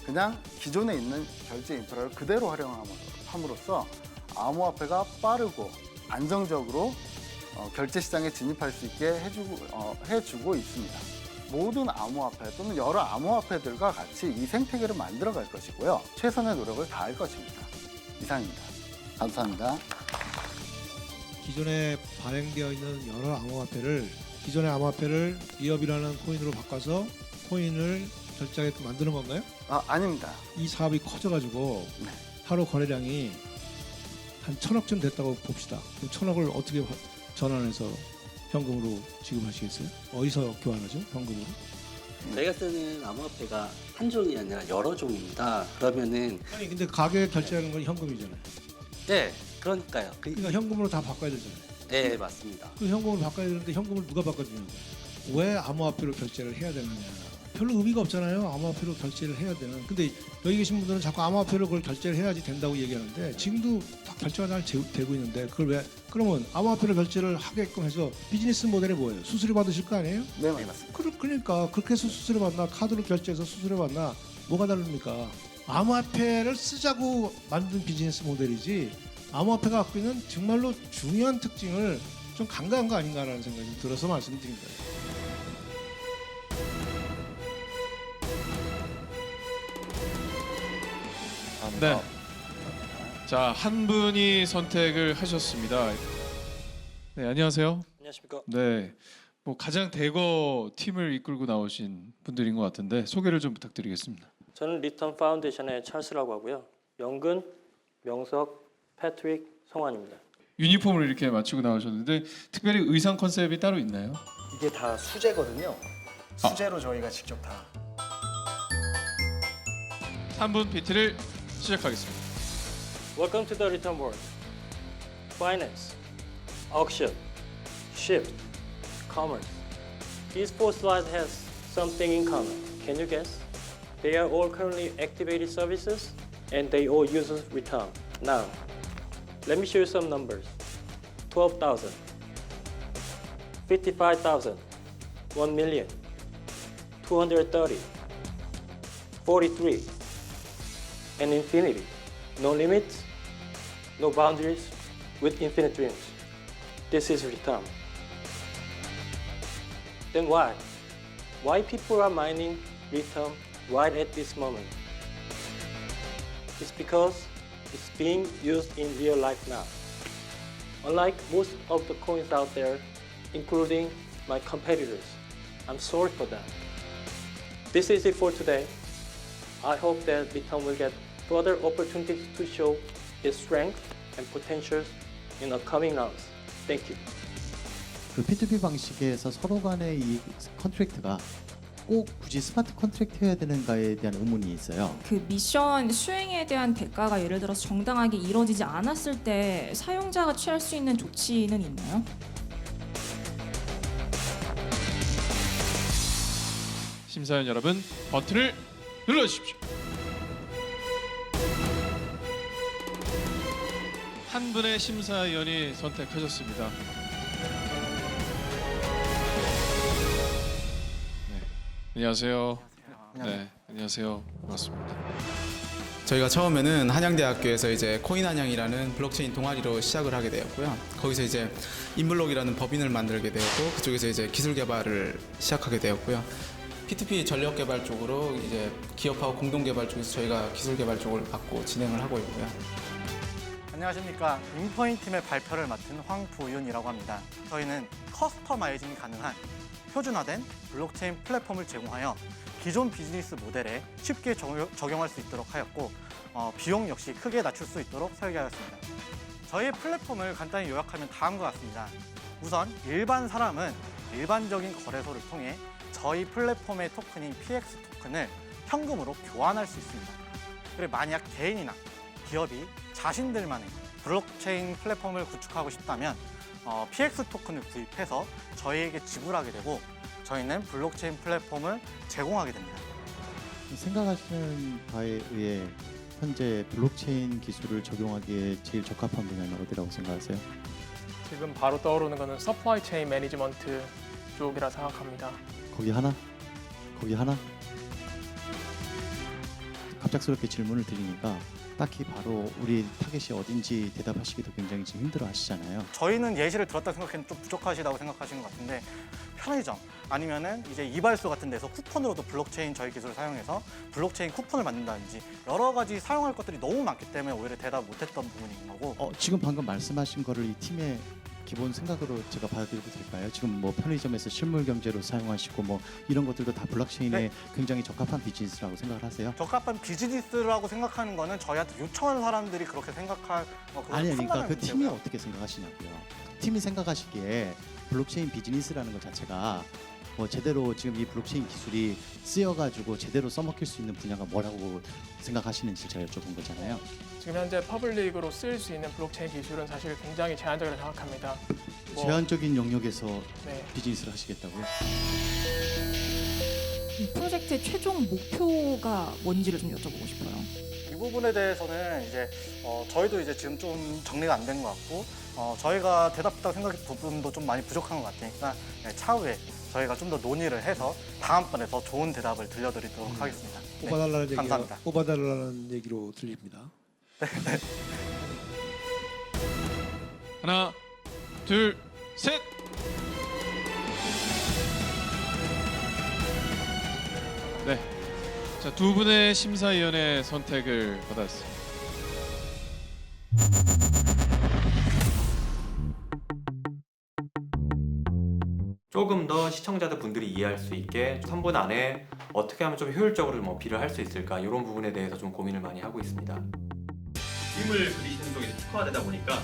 그냥 기존에 있는 결제 인프라를 그대로 활용함으로써 암호화폐가 빠르고 안정적으로 결제 시장에 진입할 수 있게 해주고 있습니다. 모든 암호화폐 또는 여러 암호화폐들과 같이 이 생태계를 만들어갈 것이고요. 최선의 노력을 다할 것입니다. 이상입니다. 감사합니다. 기존에 발행되어 있는 여러 암호화폐를 기존의 암호화폐를 리업이라는 코인으로 바꿔서 코인을 결제하게끔 만드는 건가요? 아닙니다. 이 사업이 커져가지고 하루 거래량이 한 1,000억쯤 됐다고 봅시다. 그럼 1,000억을 어떻게 전환해서 현금으로 지급하시겠어요? 어디서 교환하죠? 현금으로? 저희가 쓰는 암호화폐가 한 종이 아니라 여러 종입니다. 그러면은 아니 근데 가게에 결제하는 건 현금이잖아요. 네, 그러니까요. 그러니까 현금으로 다 바꿔야 되잖아요. 네, 맞습니다. 그 현금으로 바꿔야 되는데 현금을 누가 바꿔주냐고. 왜 암호화폐로 결제를 해야 되느냐. 별로 의미가 없잖아요. 암호화폐로 결제를 해야 되는. 근데 여기 계신 분들은 자꾸 암호화폐로 그걸 결제를 해야지 된다고 얘기하는데 지금도 다 결제가 잘 되고 있는데 그걸 왜 그러면 암호화폐로 결제를 하게끔 해서 비즈니스 모델이 뭐예요? 수수료 받으실 거 아니에요? 네, 맞습니다. 그러니까 그렇게 해서 수수료 받나 카드로 결제해서 수수료 받나 뭐가 다릅니까? 암호화폐를 쓰자고 만든 비즈니스 모델이지 암호화폐가 갖고 있는 정말로 중요한 특징을 좀 간과한 거 아닌가라는 생각이 들어서 말씀드린 거예요. 네. 자, 한 분이 선택을 하셨습니다. 네, 안녕하세요. 안녕하십니까. 네. 뭐 가장 대거 팀을 이끌고 나오신 분들인 것 같은데 소개를 좀 부탁드리겠습니다. 저는 리턴 파운데이션의 찰스라고 하고요. 영근, 명석, 패트릭, 성환입니다. 유니폼을 이렇게 맞추고 나오셨는데 특별히 의상 컨셉이 따로 있나요? 이게 다 수제거든요. 수제로 저희가 직접 다. 3분 PT를 시작하겠습니다. Welcome to the return world. Finance, auction, shift, commerce. These four slides have something in common. Can you guess? They are all currently activated services and they all use return. Now, let me show you some numbers. 12,000, 55,000, 1 million, 230, 43, and infinity. No limits, no boundaries, with infinite dreams. This is return. Then why? Why people are mining return right at this moment? It's because it's being used in real life now. Unlike most of the coins out there, including my competitors, I'm sorry for that. This is it for today. I hope that return will get further opportunities to show its strength and potentials in the coming rounds. Thank you. 그 P2P 방식에서 서로 간의 이 컨트랙트가 꼭 굳이 스마트 컨트랙트여야 되는가에 대한 의문이 있어요. 그 미션 수행에 대한 대가가 예를 들어서 정당하게 이루어지지 않았을 때 사용자가 취할 수 있는 조치는 있나요? 심사위원 여러분, 버튼을 눌러주십시오. 한 분의 심사위원이 선택하셨습니다. 네. 안녕하세요. 네, 안녕하세요. 반갑습니다. 저희가 처음에는 한양대학교에서 이제 코인한양이라는 블록체인 동아리로 시작을 하게 되었고요. 거기서 이제 인블록이라는 법인을 만들게 되었고 그쪽에서 이제 기술 개발을 시작하게 되었고요. P2P 전력 개발 쪽으로 이제 기업하고 공동 개발 쪽에서 저희가 기술 개발 쪽을 맡고 진행을 하고 있고요. 안녕하십니까. 인포인 팀의 발표를 맡은 황보윤이라고 합니다. 저희는 커스터마이징이 가능한 표준화된 블록체인 플랫폼을 제공하여 기존 비즈니스 모델에 쉽게 적용할 수 있도록 하였고 비용 역시 크게 낮출 수 있도록 설계하였습니다. 저희의 플랫폼을 간단히 요약하면 다음과 같습니다. 우선 일반 사람은 일반적인 거래소를 통해 저희 플랫폼의 토큰인 PX 토큰을 현금으로 교환할 수 있습니다. 그리고 만약 개인이나 기업이 자신들만의 블록체인 플랫폼을 구축하고 싶다면 PX 토큰을 구입해서 저희에게 지불하게 되고 저희는 블록체인 플랫폼을 제공하게 됩니다. 생각하시는 바에 의해 현재 블록체인 기술을 적용하기에 제일 적합한 분야는 어디라고 생각하세요? 지금 바로 떠오르는 거는 서플라이 체인 매니지먼트 쪽이라 생각합니다. 거기 하나? 거기 하나? 갑작스럽게 질문을 드리니까 딱히 바로 우리 타겟이 어딘지 대답하시기도 굉장히 지금 힘들어 하시잖아요. 저희는 예시를 들었다 생각했는데 좀 부족하시다고 생각하시는 것 같은데 편의점 아니면은 이제 이발소 같은 데서 쿠폰으로도 블록체인 저희 기술을 사용해서 블록체인 쿠폰을 만든다든지 여러 가지 사용할 것들이 너무 많기 때문에 오히려 대답 못했던 부분인 거고. 지금 방금 말씀하신 거를 이 팀의 기본 생각으로 제가 받아들여도 될까요? 지금 뭐 편의점에서 실물 경제로 사용하시고 뭐 이런 것들도 다 블록체인에 굉장히 적합한 비즈니스라고 생각을 하세요? 적합한 비즈니스라고 생각하는 거는 저희한테 요청하는 사람들이 그렇게 생각할 아니 그러니까 그 팀이 어떻게 생각하시냐고요. 팀이 생각하시기에 블록체인 비즈니스라는 것 자체가 뭐 제대로 지금 이 블록체인 기술이 쓰여가지고 제대로 써먹힐 수 있는 분야가 뭐라고 생각하시는지 제가 여쭤본 거잖아요. 지금 현재 퍼블릭으로 쓰일 수 있는 블록체인 기술은 사실 굉장히 제한적이라고 생각합니다. 제한적인 영역에서 네. 비즈니스를 하시겠다고요? 이 프로젝트의 최종 목표가 뭔지를 좀 여쭤보고 싶어요. 이 부분에 대해서는 이제 저희도 이제 지금 좀 정리가 안 된 것 같고 저희가 대답했다고 생각했던 부분도 좀 많이 부족한 것 같으니까 차후에 저희가 좀 더 논의를 해서 다음번에 더 좋은 대답을 들려드리도록 하겠습니다. 뽑아달라는 얘기가 감사합니다. 뽑아달라는 얘기로 들립니다. 하나, 둘, 셋. 네. 자, 두 분의 심사위원의 선택을 받았습니다. 조금 더 시청자들 분들이 이해할 수 있게 3분 안에 어떻게 하면 좀 효율적으로 좀 어필을 할 수 있을까 이런 부분에 대해서 좀 고민을 많이 하고 있습니다. 그림을 그리시는 쪽이 특화되다 보니까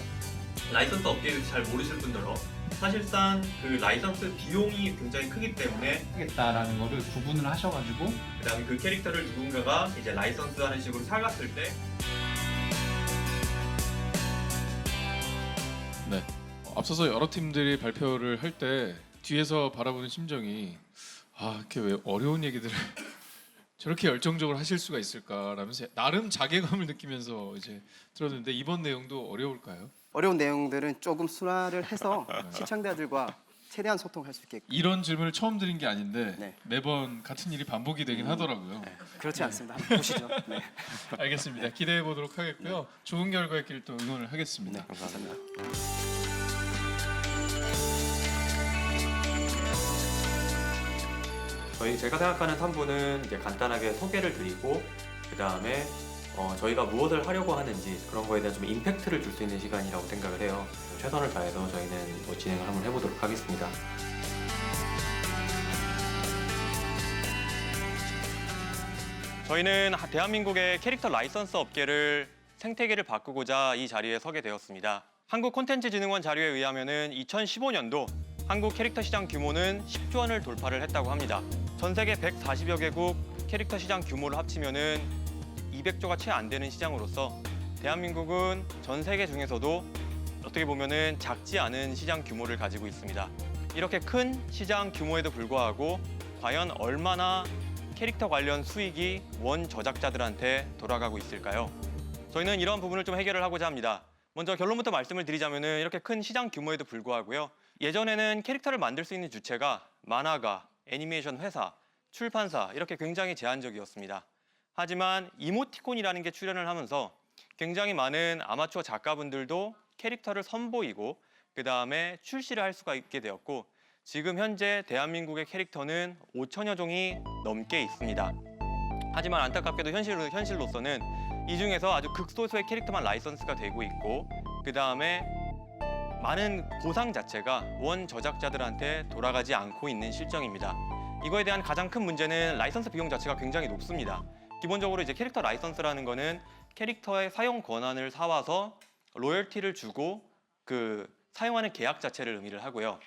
라이선스 업계에 대해서 잘 모르실 분들로 사실상 그 라이선스 비용이 굉장히 크기 때문에 하겠다라는 거를 구분을 하셔가지고 그다음에 그 캐릭터를 누군가가 이제 라이선스 하는 식으로 사갔을 때 네. 앞서서 여러 팀들이 발표를 할 때 뒤에서 바라보는 심정이 이렇게 왜 어려운 얘기들을 저렇게 열정적으로 하실 수가 있을까라면서 나름 자괴감을 느끼면서 이제 들었는데 이번 내용도 어려울까요? 어려운 내용들은 조금 순화를 해서 시청자들과 최대한 소통할 수 있게끔. 이런 질문을 처음 드린 게 아닌데 매번 같은 일이 반복이 되긴 하더라고요. 그렇지 않습니다. 한번 보시죠. 네. 알겠습니다. 기대해 보도록 하겠고요. 좋은 결과 있길 또 응원을 하겠습니다. 감사합니다. 제가 생각하는 3분은 이제 간단하게 소개를 드리고 그 다음에 저희가 무엇을 하려고 하는지 그런 거에 대한 좀 임팩트를 줄 수 있는 시간이라고 생각을 해요. 최선을 다해서 저희는 진행을 한번 해보도록 하겠습니다. 저희는 대한민국의 캐릭터 라이선스 업계를 생태계를 바꾸고자 이 자리에 서게 되었습니다. 한국콘텐츠진흥원 자료에 의하면 2015년도 한국 캐릭터 시장 규모는 10조 원을 돌파를 했다고 합니다. 전 세계 140여 개국 캐릭터 시장 규모를 합치면 200조가 채 안 되는 시장으로서 대한민국은 전 세계 중에서도 어떻게 보면 작지 않은 시장 규모를 가지고 있습니다. 이렇게 큰 시장 규모에도 불구하고 과연 얼마나 캐릭터 관련 수익이 원 저작자들한테 돌아가고 있을까요? 저희는 이런 부분을 좀 해결을 하고자 합니다. 먼저 결론부터 말씀을 드리자면 이렇게 큰 시장 규모에도 불구하고요. 예전에는 캐릭터를 만들 수 있는 주체가 만화가, 애니메이션 회사, 출판사 이렇게 굉장히 제한적이었습니다. 하지만 이모티콘이라는 게 출현을 하면서 굉장히 많은 아마추어 작가분들도 캐릭터를 선보이고 그 다음에 출시를 할 수가 있게 되었고 지금 현재 대한민국의 캐릭터는 5천여 종이 넘게 있습니다. 하지만 안타깝게도 현실로서는 이 중에서 아주 극소수의 캐릭터만 라이선스가 되고 있고 그 다음에 많은 보상 자체가 원 저작자들한테 돌아가지 않고 있는 실정입니다. 이거에 대한 가장 큰 문제는 라이선스 비용 자체가 굉장히 높습니다. 기본적으로 이제 캐릭터 라이선스라는 거는 캐릭터의 사용 권한을 사와서 로열티를 주고 그 사용하는 계약 자체를 의미를 하고요.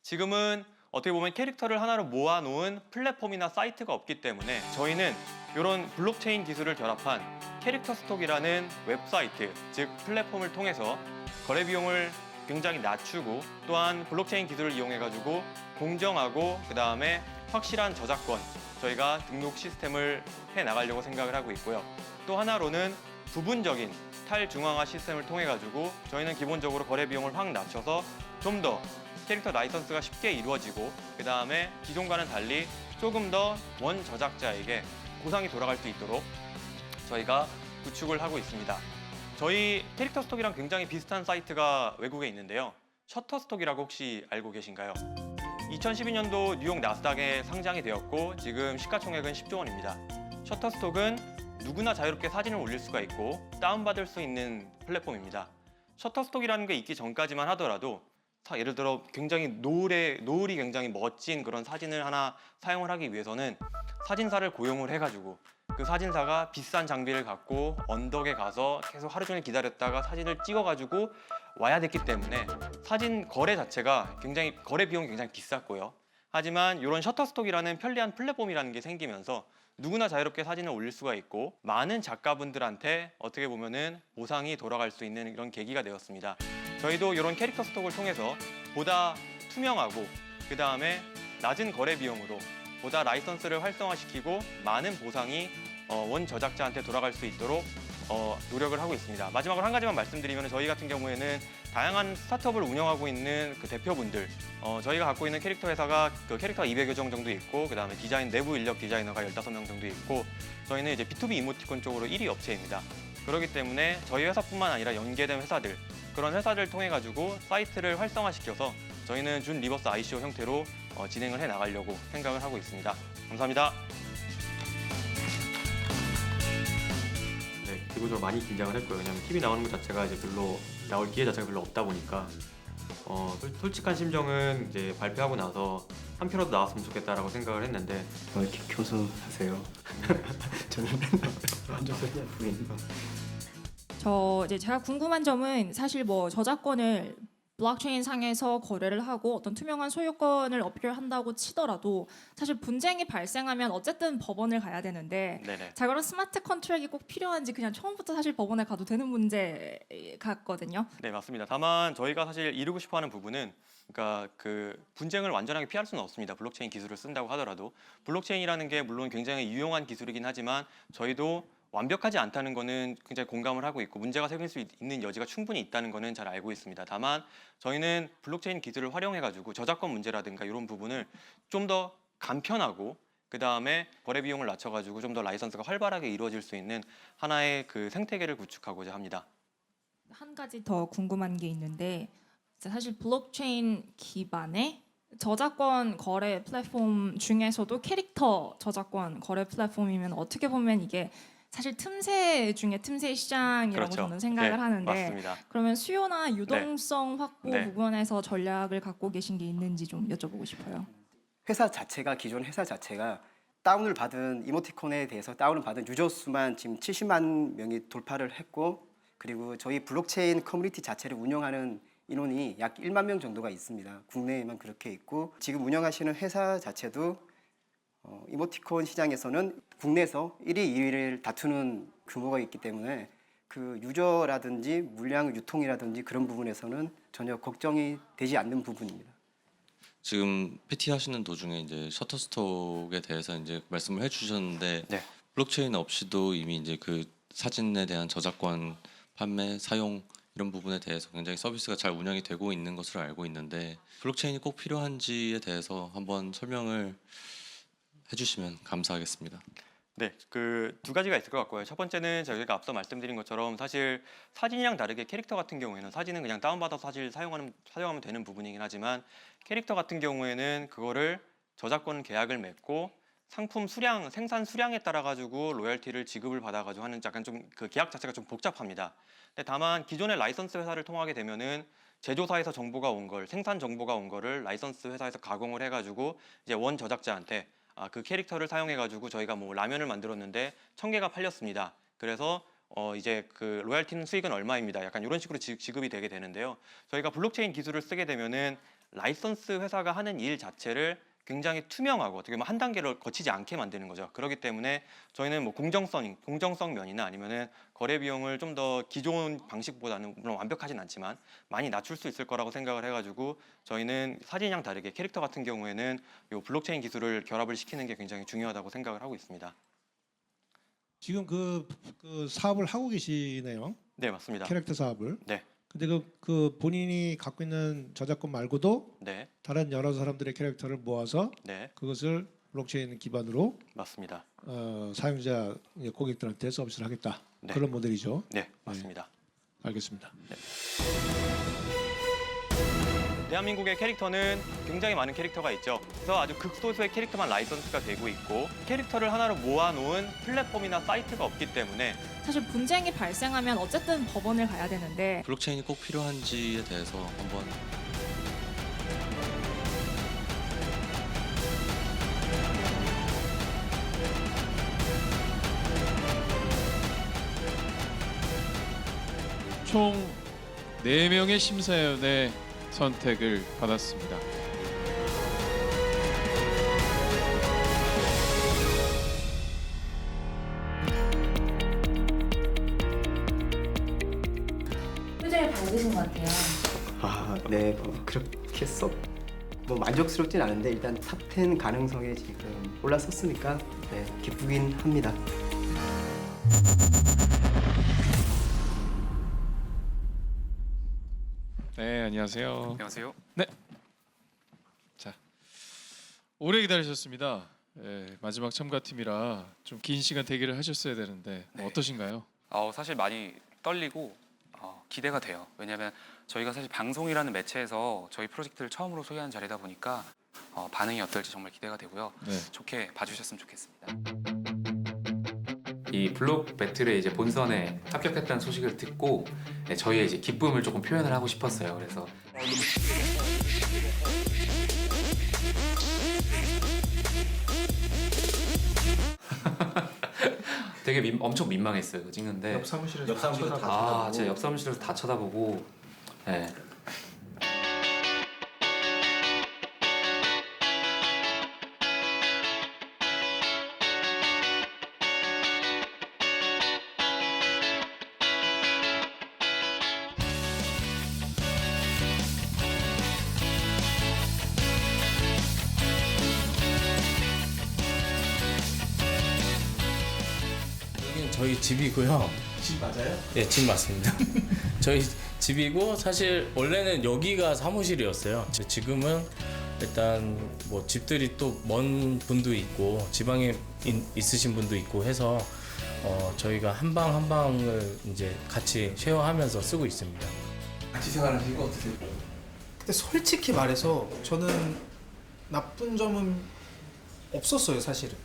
지금은 어떻게 보면 캐릭터를 하나로 모아놓은 플랫폼이나 사이트가 없기 때문에 저희는 이런 블록체인 기술을 결합한 캐릭터 스톡이라는 웹사이트, 즉 플랫폼을 통해서 거래 비용을 굉장히 낮추고 또한 블록체인 기술을 이용해가지고 공정하고 그 다음에 확실한 저작권 저희가 등록 시스템을 해나가려고 생각을 하고 있고요. 또 하나로는 부분적인 탈중앙화 시스템을 통해가지고 저희는 기본적으로 거래 비용을 확 낮춰서 좀 더 캐릭터 라이선스가 쉽게 이루어지고 그 다음에 기존과는 달리 조금 더 원 저작자에게 보상이 돌아갈 수 있도록 저희가 구축을 하고 있습니다. 저희 캐릭터 스톡이랑 굉장히 비슷한 사이트가 외국에 있는데요. 셔터스톡이라고 혹시 알고 계신가요? 2012년도 뉴욕 나스닥에 상장이 되었고 지금 시가총액은 10조 원입니다. 셔터스톡은 누구나 자유롭게 사진을 올릴 수가 있고 다운받을 수 있는 플랫폼입니다. 셔터스톡이라는 게 있기 전까지만 하더라도 예를 들어 굉장히 노을이 굉장히 멋진 그런 사진을 하나 사용을 하기 위해서는 사진사를 고용을 해가지고 그 사진사가 비싼 장비를 갖고 언덕에 가서 계속 하루 종일 기다렸다가 사진을 찍어가지고 와야 됐기 때문에 사진 거래 자체가 굉장히 거래 비용이 굉장히 비쌌고요. 하지만 이런 셔터스톡이라는 편리한 플랫폼이라는 게 생기면서 누구나 자유롭게 사진을 올릴 수가 있고 많은 작가분들한테 어떻게 보면은 보상이 돌아갈 수 있는 이런 계기가 되었습니다. 저희도 이런 캐릭터 스톡을 통해서 보다 투명하고 그 다음에 낮은 거래 비용으로 보다 라이선스를 활성화시키고 많은 보상이 원 저작자한테 돌아갈 수 있도록 노력을 하고 있습니다. 마지막으로 한 가지만 말씀드리면 저희 같은 경우에는 다양한 스타트업을 운영하고 있는 그 대표분들 저희가 갖고 있는 캐릭터 회사가 그 캐릭터가 200여 종 정도 있고 그 다음에 디자인 내부 인력 디자이너가 15명 정도 있고 저희는 이제 B2B 이모티콘 쪽으로 1위 업체입니다. 그렇기 때문에 저희 회사뿐만 아니라 연계된 회사들 그런 회사들을 통해 가지고 사이트를 활성화시켜서 저희는 준 리버스 ICO 형태로 진행을 해 나가려고 생각을 하고 있습니다. 감사합니다. 네, 기본적으로 많이 긴장을 했고요. 왜냐하면 TV 나오는 것 자체가 이제 별로 나올 기회 자체가 별로 없다 보니까 솔직한 심정은 이제 발표하고 나서 한 표라도 나왔으면 좋겠다라고 생각을 했는데 이렇게 켜서 하세요. 저는 앉아서 그냥 제가 궁금한 점은 사실 뭐 저작권을 블록체인 상에서 거래를 하고 어떤 투명한 소유권을 어필한다고 치더라도 사실 분쟁이 발생하면 어쨌든 법원을 가야 되는데 네네. 자 그런 스마트 컨트랙이 꼭 필요한지 그냥 처음부터 사실 법원에 가도 되는 문제 같거든요. 네, 맞습니다. 다만 저희가 사실 이루고 싶어하는 부분은 그러니까 그 분쟁을 완전하게 피할 수는 없습니다. 블록체인 기술을 쓴다고 하더라도 블록체인이라는 게 물론 굉장히 유용한 기술이긴 하지만 저희도 완벽하지 않다는 거는 굉장히 공감을 하고 있고 문제가 생길 수 있는 여지가 충분히 있다는 거는 잘 알고 있습니다. 다만 저희는 블록체인 기술을 활용해가지고 저작권 문제라든가 이런 부분을 좀 더 간편하고 그 다음에 거래 비용을 낮춰가지고 좀 더 라이선스가 활발하게 이루어질 수 있는 하나의 그 생태계를 구축하고자 합니다. 한 가지 더 궁금한 게 있는데 사실 블록체인 기반의 저작권 거래 플랫폼 중에서도 캐릭터 저작권 거래 플랫폼이면 어떻게 보면 이게 사실 틈새 중에 틈새 시장이라고 그렇죠. 저는 생각을 네, 하는데 맞습니다. 그러면 수요나 유동성 확보 네. 부분에서 전략을 갖고 계신 게 있는지 좀 여쭤보고 싶어요. 기존 회사 자체가 다운을 받은 이모티콘에 대해서 다운을 받은 유저 수만 지금 70만 명이 돌파를 했고 그리고 저희 블록체인 커뮤니티 자체를 운영하는 인원이 약 1만 명 정도가 있습니다. 국내에만 그렇게 있고 지금 운영하시는 회사 자체도 이모티콘 시장에서는 국내에서 1위, 2위를 다투는 규모가 있기 때문에 그 유저라든지 물량 유통이라든지 그런 부분에서는 전혀 걱정이 되지 않는 부분입니다. 지금 PT 하시는 도중에 이제 셔터스톡에 대해서 이제 말씀을 해주셨는데 네. 블록체인 없이도 이미 이제 그 사진에 대한 저작권 판매, 사용 이런 부분에 대해서 굉장히 서비스가 잘 운영이 되고 있는 것으로 알고 있는데 블록체인이 꼭 필요한지에 대해서 한번 설명을 해주시면 감사하겠습니다. 네, 그 두 가지가 있을 것 같고요. 첫 번째는 저희가 앞서 말씀드린 것처럼 사실 사진이랑 다르게 캐릭터 같은 경우에는 사진은 그냥 다운받아서 사실 사용하면 되는 부분이긴 하지만 캐릭터 같은 경우에는 그거를 저작권 계약을 맺고 상품 수량, 생산 수량에 따라 가지고 로열티를 지급을 받아 가지고 하는 약간 좀 그 계약 자체가 좀 복잡합니다. 근데 다만 기존의 라이선스 회사를 통하게 되면은 제조사에서 정보가 온 걸, 생산 정보가 온 거를 라이선스 회사에서 가공을 해가지고 이제 원 저작자한테 그 캐릭터를 사용해가지고 저희가 뭐 라면을 만들었는데 1000개가 팔렸습니다. 그래서 이제 그 로얄티는 수익은 얼마입니다. 약간 이런 식으로 지급이 되게 되는데요. 저희가 블록체인 기술을 쓰게 되면은 라이선스 회사가 하는 일 자체를 굉장히 투명하고 어떻게 보면 한 단계를 거치지 않게 만드는 거죠. 그렇기 때문에 저희는 뭐 공정성 면이나 아니면은 거래 비용을 좀 더 기존 방식보다는 물론 완벽하진 않지만 많이 낮출 수 있을 거라고 생각을 해가지고 저희는 사진이랑 다르게 캐릭터 같은 경우에는 이 블록체인 기술을 결합을 시키는 게 굉장히 중요하다고 생각을 하고 있습니다. 지금 그 사업을 하고 계시네요. 네, 맞습니다. 캐릭터 사업을. 네. 근데 그 본인이 갖고 있는 저작권 말고도 네. 다른 여러 사람들의 캐릭터를 모아서 네. 그것을 블록체인 기반으로 맞습니다. 사용자 고객들한테 서비스를 하겠다. 네. 그런 모델이죠. 네, 맞습니다. 알겠습니다. 네. 대한민국의 캐릭터는 굉장히 많은 캐릭터가 있죠. 그래서 아주 극소수의 캐릭터만 라이선스가 되고 있고 캐릭터를 하나로 모아놓은 플랫폼이나 사이트가 없기 때문에 사실 분쟁이 발생하면 어쨌든 법원을 가야 되는데 블록체인이 꼭 필요한지에 대해서 한번 총 4명의 심사위원의 선택을 받았습니다. 표정이 밝으신 것 같아요. 네, 그렇게 뭐 만족스럽진 않은데 일단 탑10 가능성에 지금 올라섰으니까 네, 기쁘긴 합니다. 네, 안녕하세요. 안녕하세요. 네. 자, 오래 기다리셨습니다. 마지막 참가팀이라 좀 긴 시간 대기를 하셨어야 되는데 어떠신가요? 사실 많이 떨리고 기대가 돼요. 왜냐하면 저희가 사실 방송이라는 매체에서 저희 프로젝트를 처음으로 소개하는 자리다 보니까 반응이 어떨지 정말 기대가 되고요. 네. 좋게 봐주셨으면 좋겠습니다. 이 블록 배틀의 이제 본선에 합격했다는 소식을 듣고 저희의 이제 기쁨을 조금 표현을 하고 싶었어요. 그래서 되게 엄청 민망했어요. 그거 찍는데 옆 사무실에서 진짜 옆 사무실에서 다 쳐다보고 네. 여기는 저희 집이고요. 집 맞아요? 네, 집 맞습니다. 저희 집이고 사실 원래는 여기가 사무실이었어요. 지금은 일단 뭐 집들이 또 먼 분도 있고 지방에 있으신 분도 있고 해서 저희가 한 방 한 방을 이제 같이 쉐어하면서 쓰고 있습니다. 같이 생활하시고 어떠세요? 근데 솔직히 말해서 저는 나쁜 점은 없었어요, 사실은.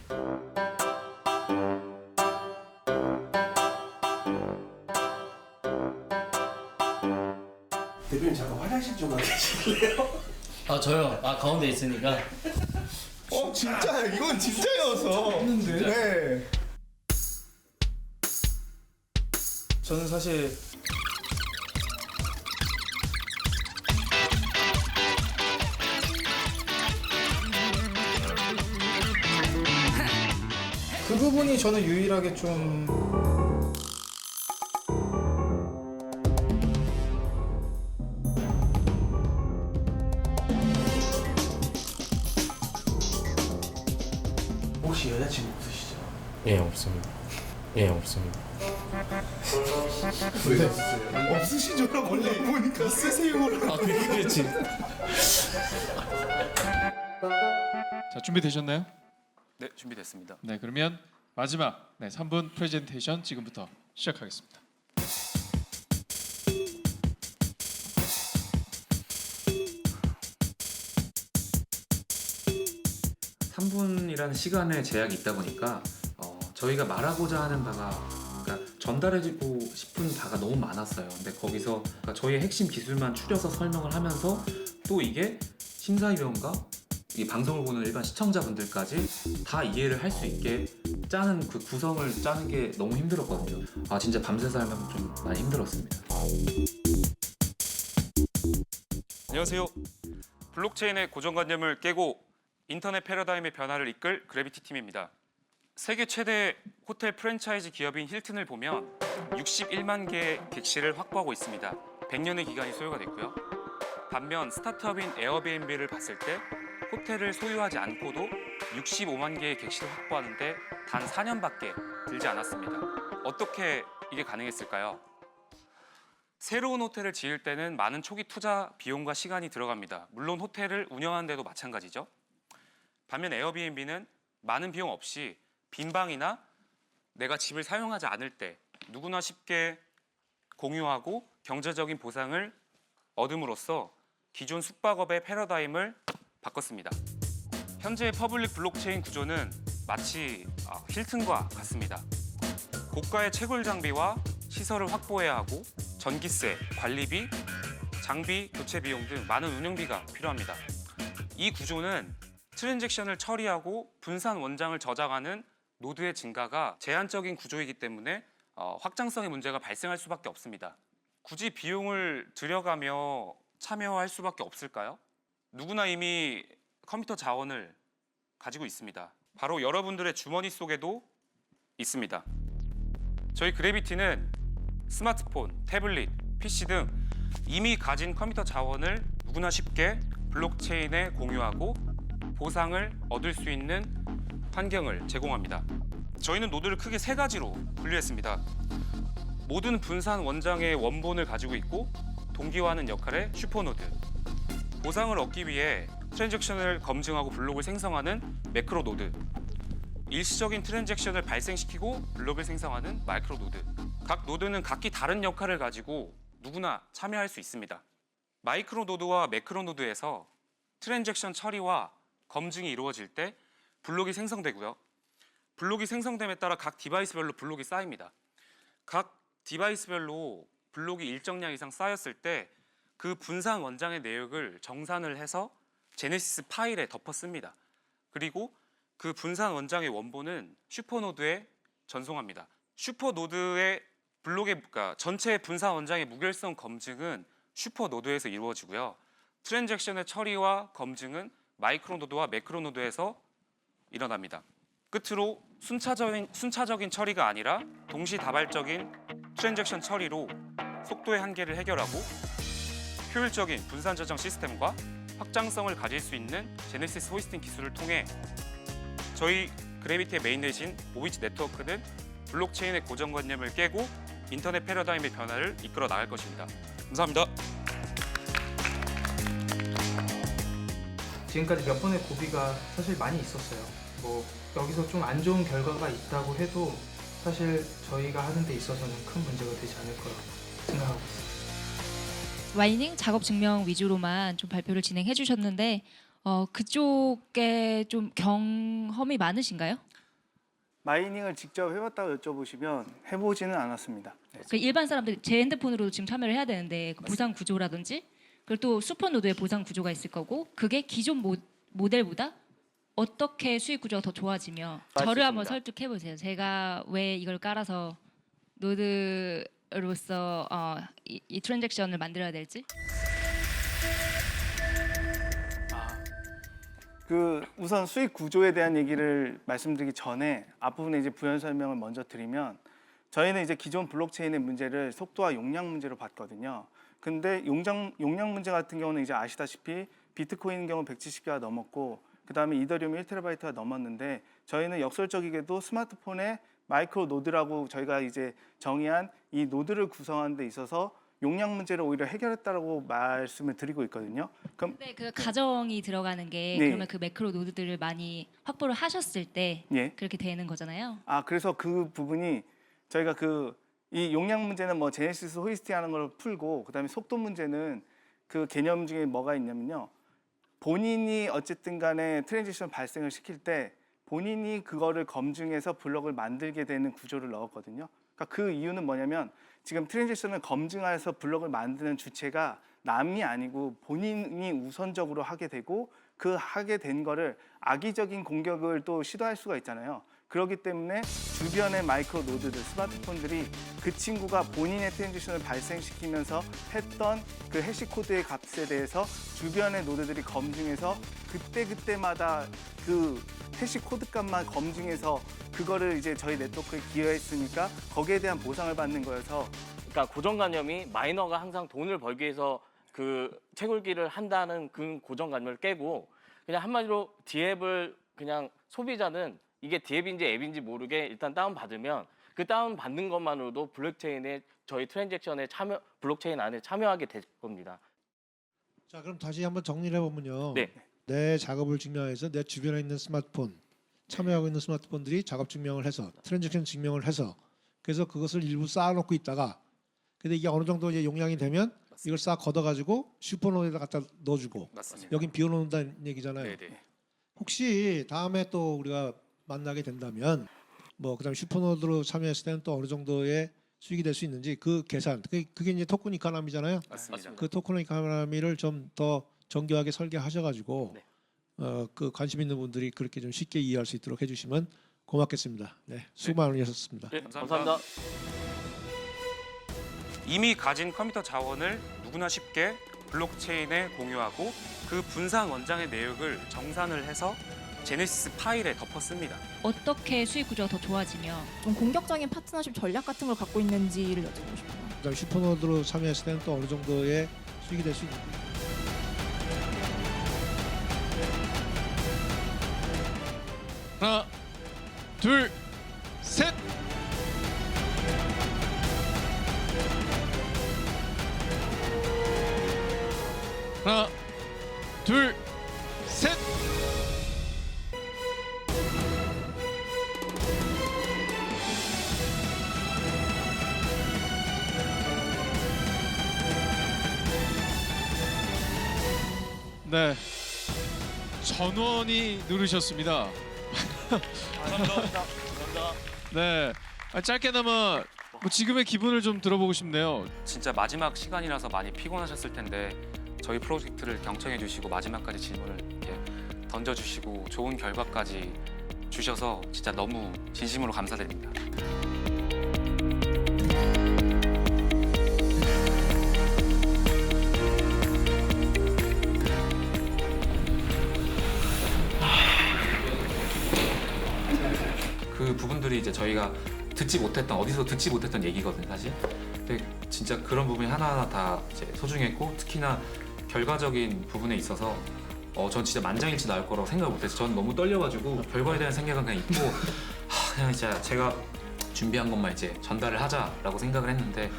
대표님 잠깐 화장실 좀 가실래요? 저요? 가운데 있으니까. 진짜 이건 진짜여서 했는데. 네. 저는 사실 그 부분이 저는 유일하게 좀 혹시 여자친구 없으시죠? 예, 없습니다. 예, 없습니다. 왜? 없으시죠라고 원래 보니까 쓰세요라고. 그렇지. 자, 준비되셨나요? 네, 준비됐습니다. 네, 그러면 마지막 3분 프레젠테이션 지금부터 시작하겠습니다. 삼 분이라는 시간의 제약이 있다 보니까 저희가 말하고자 하는 바가 그러니까 전달해주고 싶은 바가 너무 많았어요. 근데 거기서 그러니까 저희의 핵심 기술만 추려서 설명을 하면서 또 이게 심사위원과 이 방송을 보는 일반 시청자분들까지 다 이해를 할 수 있게 짜는 그 구성을 짜는 게 너무 힘들었거든요. 아 진짜 밤새서 하면 좀 많이 힘들었습니다. 안녕하세요. 블록체인의 고정관념을 깨고 인터넷 패러다임의 변화를 이끌 그래비티 팀입니다. 세계 최대 호텔 프랜차이즈 기업인 힐튼을 보면 61만 개의 객실을 확보하고 있습니다. 100년의 기간이 소요가 됐고요. 반면 스타트업인 에어비앤비를 봤을 때 호텔을 소유하지 않고도 65만 개의 객실을 확보하는데 단 4년밖에 들지 않았습니다. 어떻게 이게 가능했을까요? 새로운 호텔을 지을 때는 많은 초기 투자 비용과 시간이 들어갑니다. 물론 호텔을 운영하는 데도 마찬가지죠. 반면 에어비앤비는 많은 비용 없이 빈 방이나 내가 집을 사용하지 않을 때 누구나 쉽게 공유하고 경제적인 보상을 얻음으로써 기존 숙박업의 패러다임을 바꿨습니다. 현재의 퍼블릭 블록체인 구조는 마치 힐튼과 같습니다. 고가의 채굴 장비와 시설을 확보해야 하고 전기세, 관리비, 장비 교체 비용 등 많은 운영비가 필요합니다. 이 구조는 트랜잭션을 처리하고 분산 원장을 저장하는 노드의 증가가 제한적인 구조이기 때문에 확장성의 문제가 발생할 수밖에 없습니다. 굳이 비용을 들여가며 참여할 수밖에 없을까요? 누구나 이미 컴퓨터 자원을 가지고 있습니다. 바로 여러분들의 주머니 속에도 있습니다. 저희 그래비티는 스마트폰, 태블릿, PC 등 이미 가진 컴퓨터 자원을 누구나 쉽게 블록체인에 공유하고 보상을 얻을 수 있는 환경을 제공합니다. 저희는 노드를 크게 세 가지로 분류했습니다. 모든 분산 원장의 원본을 가지고 있고 동기화하는 역할의 슈퍼노드, 보상을 얻기 위해 트랜잭션을 검증하고 블록을 생성하는 매크로 노드, 일시적인 트랜잭션을 발생시키고 블록을 생성하는 마이크로 노드. 각 노드는 각기 다른 역할을 가지고 누구나 참여할 수 있습니다. 마이크로 노드와 매크로 노드에서 트랜잭션 처리와 검증이 이루어질 때 블록이 생성되고요. 블록이 생성됨에 따라 각 디바이스별로 블록이 쌓입니다. 각 디바이스별로 블록이 일정량 이상 쌓였을 때 그 분산 원장의 내역을 정산을 해서 제네시스 파일에 덮어 씁니다. 그리고 그 분산 원장의 원본은 슈퍼노드에 전송합니다. 슈퍼노드의 블록의 그러니까 전체 분산 원장의 무결성 검증은 슈퍼노드에서 이루어지고요. 트랜잭션의 처리와 검증은 마이크로노드와 매크로노드에서 일어납니다. 끝으로 순차적인 처리가 아니라 동시다발적인 트랜잭션 처리로 속도의 한계를 해결하고 효율적인 분산 저장 시스템과 확장성을 가질 수 있는 제네시스 호스팅 기술을 통해 저희 그래비티의 메인넷인 모비지 네트워크는 블록체인의 고정관념을 깨고 인터넷 패러다임의 변화를 이끌어 나갈 것입니다. 감사합니다. 지금까지 몇 번의 고비가 사실 많이 있었어요. 뭐 여기서 좀 안 좋은 결과가 있다고 해도 사실 저희가 하는 데 있어서는 큰 문제가 되지 않을 거라고 생각하고 있습니다. 마이닝 작업 증명 위주로만 좀 발표를 진행해 주셨는데 그쪽에 좀 경험이 많으신가요? 마이닝을 직접 해봤다고 여쭤보시면 해보지는 않았습니다. 그 일반 사람들이 제 핸드폰으로 지금 참여를 해야 되는데 그 보상 구조라든지 그리고 또 슈퍼노드의 보상 구조가 있을 거고 그게 기존 모델보다 어떻게 수익 구조가 더 좋아지며 저를 한번 설득해 보세요. 제가 왜 이걸 깔아서 노드로서 이 트랜잭션을 만들어야 될지. 우선 수익 구조에 대한 얘기를 말씀드리기 전에 앞부분에 이제 부연 설명을 먼저 드리면 저희는 이제 기존 블록체인의 문제를 속도와 용량 문제로 봤거든요. 근데 용량 문제 같은 경우는 이제 아시다시피 비트코인 경우 170개가 넘었고 그다음에 이더리움 1TB가 넘었는데 저희는 역설적이게도 스마트폰에 마이크로 노드라고 저희가 이제 정의한 이 노드를 구성하는 데 있어서 용량 문제를 오히려 해결했다라고 말씀을 드리고 있거든요. 그럼 근데 그 가정이 들어가는 게 네. 그러면 그 매크로 노드들을 많이 확보를 하셨을 때 예. 그렇게 되는 거잖아요. 그래서 그 부분이 저희가 이 용량 문제는 뭐 제네시스 호이스팅하는 걸 풀고 그다음에 속도 문제는 그 개념 중에 뭐가 있냐면요. 본인이 어쨌든 간에 트랜지션 발생을 시킬 때 본인이 그거를 검증해서 블럭을 만들게 되는 구조를 넣었거든요. 그러니까 그 이유는 뭐냐면 지금 트랜지션을 검증해서 블럭을 만드는 주체가 남이 아니고 본인이 우선적으로 하게 되고 그 하게 된 거를 악의적인 공격을 또 시도할 수가 있잖아요. 그렇기 때문에 주변의 마이크로 노드들, 스마트폰들이 그 친구가 본인의 트랜지션을 발생시키면서 했던 그 해시 코드의 값에 대해서 주변의 노드들이 검증해서 그때마다 그 해시 코드 값만 검증해서 그거를 이제 저희 네트워크에 기여했으니까 거기에 대한 보상을 받는 거여서 그러니까 고정관념이 마이너가 항상 돈을 벌기 위해서 그 채굴기를 한다는 그 고정관념을 깨고 그냥 한마디로 디앱을 그냥 소비자는 이게 디앱인지 앱인지 모르게 일단 다운받으면 그 다운받는 것만으로도 블록체인에 저희 트랜잭션에 블록체인 안에 참여하게 될 겁니다. 자, 그럼 다시 한번 정리를 해보면요. 네. 내 작업을 증명해서 내 주변에 있는 스마트폰, 참여하고 있는 스마트폰들이 작업 증명을 해서 트랜잭션 증명을 해서 그래서 그것을 일부 쌓아놓고 있다가 근데 이게 어느 정도 이제 용량이 되면 이걸 쌓아 걷어가지고 슈퍼노드에다 갖다 넣어주고 맞습니다. 여긴 비워놓는다는 얘기잖아요. 네네. 혹시 다음에 또 우리가 만나게 된다면 뭐 그다음에 슈퍼노드로 참여했을 때는 또 어느 정도의 수익이 될 수 있는지 그 계산 그게 이제 토큰 이코노미잖아요. 맞습니다. 그 토큰 이코노미를 좀 더 정교하게 설계하셔가지고 그 관심 있는 분들이 그렇게 좀 쉽게 이해할 수 있도록 해주시면 고맙겠습니다. 네, 수고 많으셨습니다. 네, 감사합니다. 이미 가진 컴퓨터 자원을 누구나 쉽게 블록체인에 공유하고 그 분산 원장의 내역을 정산을 해서 제네시스 파일에 덮어씁니다. 어떻게 수익 구조가 더 좋아지며 좀 공격적인 파트너십 전략 같은 걸 갖고 있는지를 여쭤보고 싶어요. 그다음에 슈퍼노드로 참여했을 때는 또 어느 정도의 수익이 될 수 있는지. 하나, 둘, 셋. 하나, 둘, 셋. 네, 전원이 누르셨습니다. 감사합니다. 네, 짧게나마 뭐 지금의 기분을 좀 들어보고 싶네요. 진짜 마지막 시간이라서 많이 피곤하셨을 텐데 저희 프로젝트를 경청해 주시고 마지막까지 질문을 이렇게 던져주시고 좋은 결과까지 주셔서 진짜 너무 진심으로 감사드립니다. 그 부분들이 이제 저희가 어디서 듣지 못했던 얘기거든요, 사실. 근데 진짜 그런 부분이 하나하나 다 이제 소중했고 특히나 결과적인 부분에 있어서 전 진짜 만장일치 나올 거라고 생각을 못했어요. 전 너무 떨려가지고 결과에 대한 생각은 그냥 있고 그냥 진짜 제가 준비한 것만 이제 전달을 하자라고 생각을 했는데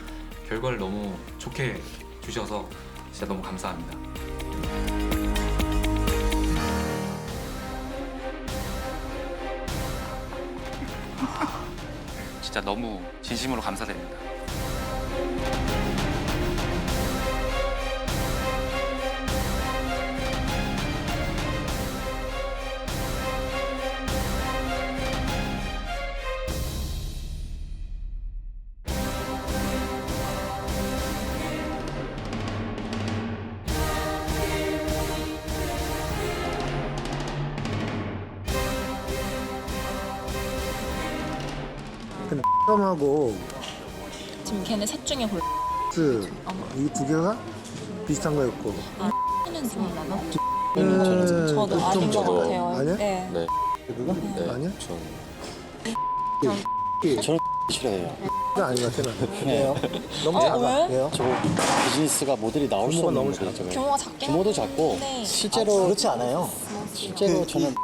결과를 너무 좋게 주셔서 진짜 너무 감사합니다. 진짜 너무 진심으로 감사드립니다. 근데 하고 지금 걔네 셋 중에 골라. 이 두 개가 비슷한 거였고. 는 좋아하나? 저도 아닌 것 같아요. 아니야? 네. 네. 그거? 네. 아니야? 저는 싫어해요. 아닌 것 같아 나는. 왜요? 너무 왜? 작아. 왜요? 저 비즈니스가 모델이 나올 수 없는 규모가 작긴 규모도 작고 한데. 실제로 그렇지 않아요. 실제로 저는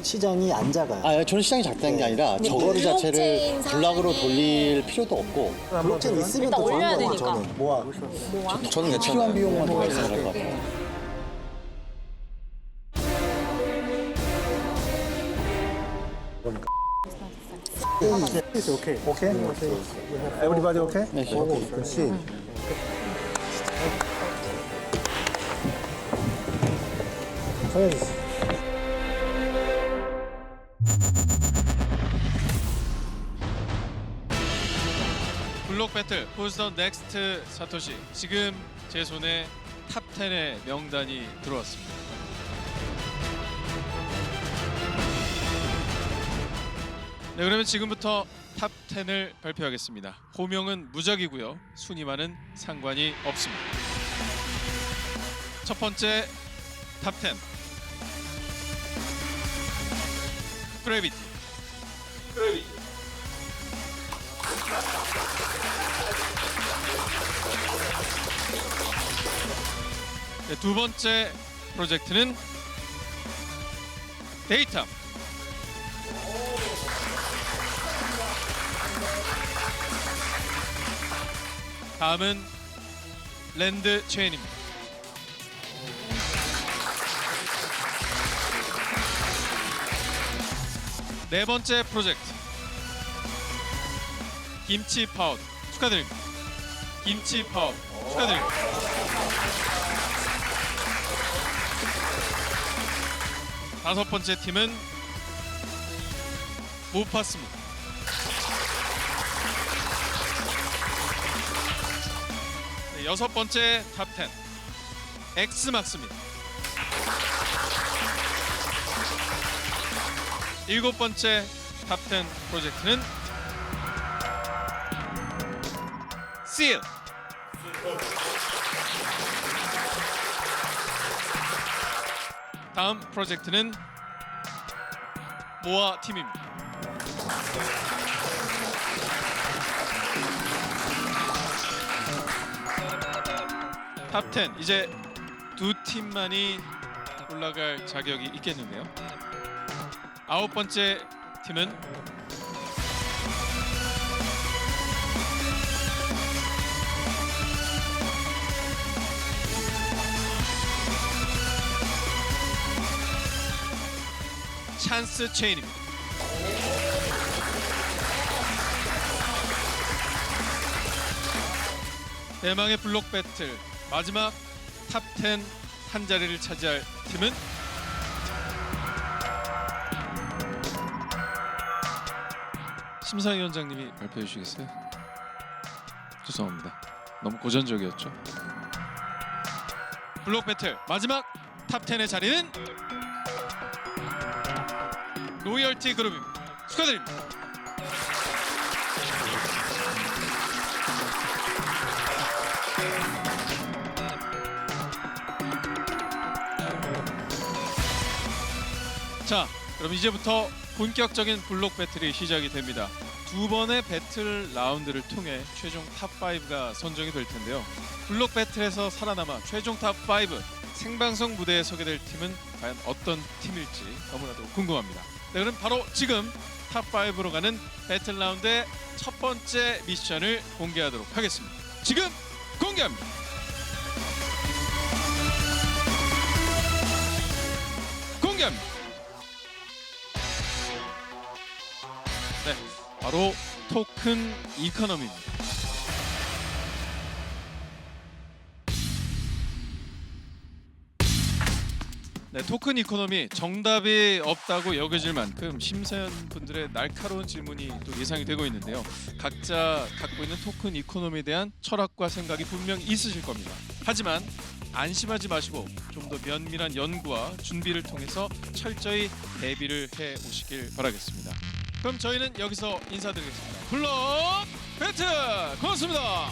시장이 안 작아요. 아, 저는 시장이 작다는 게 아니라 근데 저거를 블록체인 자체를 블락으로 사업에- 돌릴 필요도 없고 블록체인 있으면 일단 더 좋은 올려야 거예요. 되니까. 저는 모아. 저는 괜찮아요. 필요한 비용만 더 발생할 것 같아요. It's okay. Okay? Everybody okay? 네, Okay. Proceed. 서현이. 블록 배틀 Who's the next 사토시. 지금 제 손에 탑 10의 명단이 들어왔습니다. 네, 그러면 지금부터 탑 10을 발표하겠습니다. 호명은 무작위고요. 순위와는 상관이 없습니다. 첫 번째 탑 10. 그래비티. 네, 두 번째 프로젝트는 데이터. 다음은 랜드 체인입니다. 네 번째 프로젝트 김치 파우더 축하드립니다. 김치 파우더 축하드립니다. 다섯 번째 팀은 모파스입니다. 네, 여섯 번째 탑 10 엑스막스입니다. 일곱 번째 탑 10 프로젝트는 seal. 다음 프로젝트는 모아 팀입니다. 탑 10 이제 두 팀만이 올라갈 자격이 있겠는데요. 아홉 번째 팀은 찬스 체인입니다. 대망의 블록 배틀 마지막 탑 10 한 자리를 차지할 팀은 심사위원장님이 발표해 주시겠어요? 죄송합니다. 너무 고전적이었죠. 블록 배틀 마지막 탑 10의 자리는 로열티 그룹입니다. 축하드립니다. 자, 그럼 이제부터 본격적인 블록 배틀이 시작이 됩니다. 두 번의 배틀 라운드를 통해 최종 탑 5가 선정이 될 텐데요. 블록 배틀에서 살아남아 최종 탑 5 생방송 무대에 서게 될 팀은 과연 어떤 팀일지 너무나도 궁금합니다. 네, 그럼 바로 지금 탑 5로 가는 배틀 라운드의 첫 번째 미션을 공개하도록 하겠습니다. 지금 공개합니다. 공개합니다. 네, 바로 토큰 이코노미입니다. 네, 토큰 이코노미 정답이 없다고 여겨질 만큼 심사위원분들의 날카로운 질문이 또 예상이 되고 있는데요. 각자 갖고 있는 토큰 이코노미에 대한 철학과 생각이 분명 있으실 겁니다. 하지만 안심하지 마시고 좀 더 면밀한 연구와 준비를 통해서 철저히 대비를 해 오시길 바라겠습니다. 그럼 저희는 여기서 인사드리겠습니다. 블록 배틀 고맙습니다.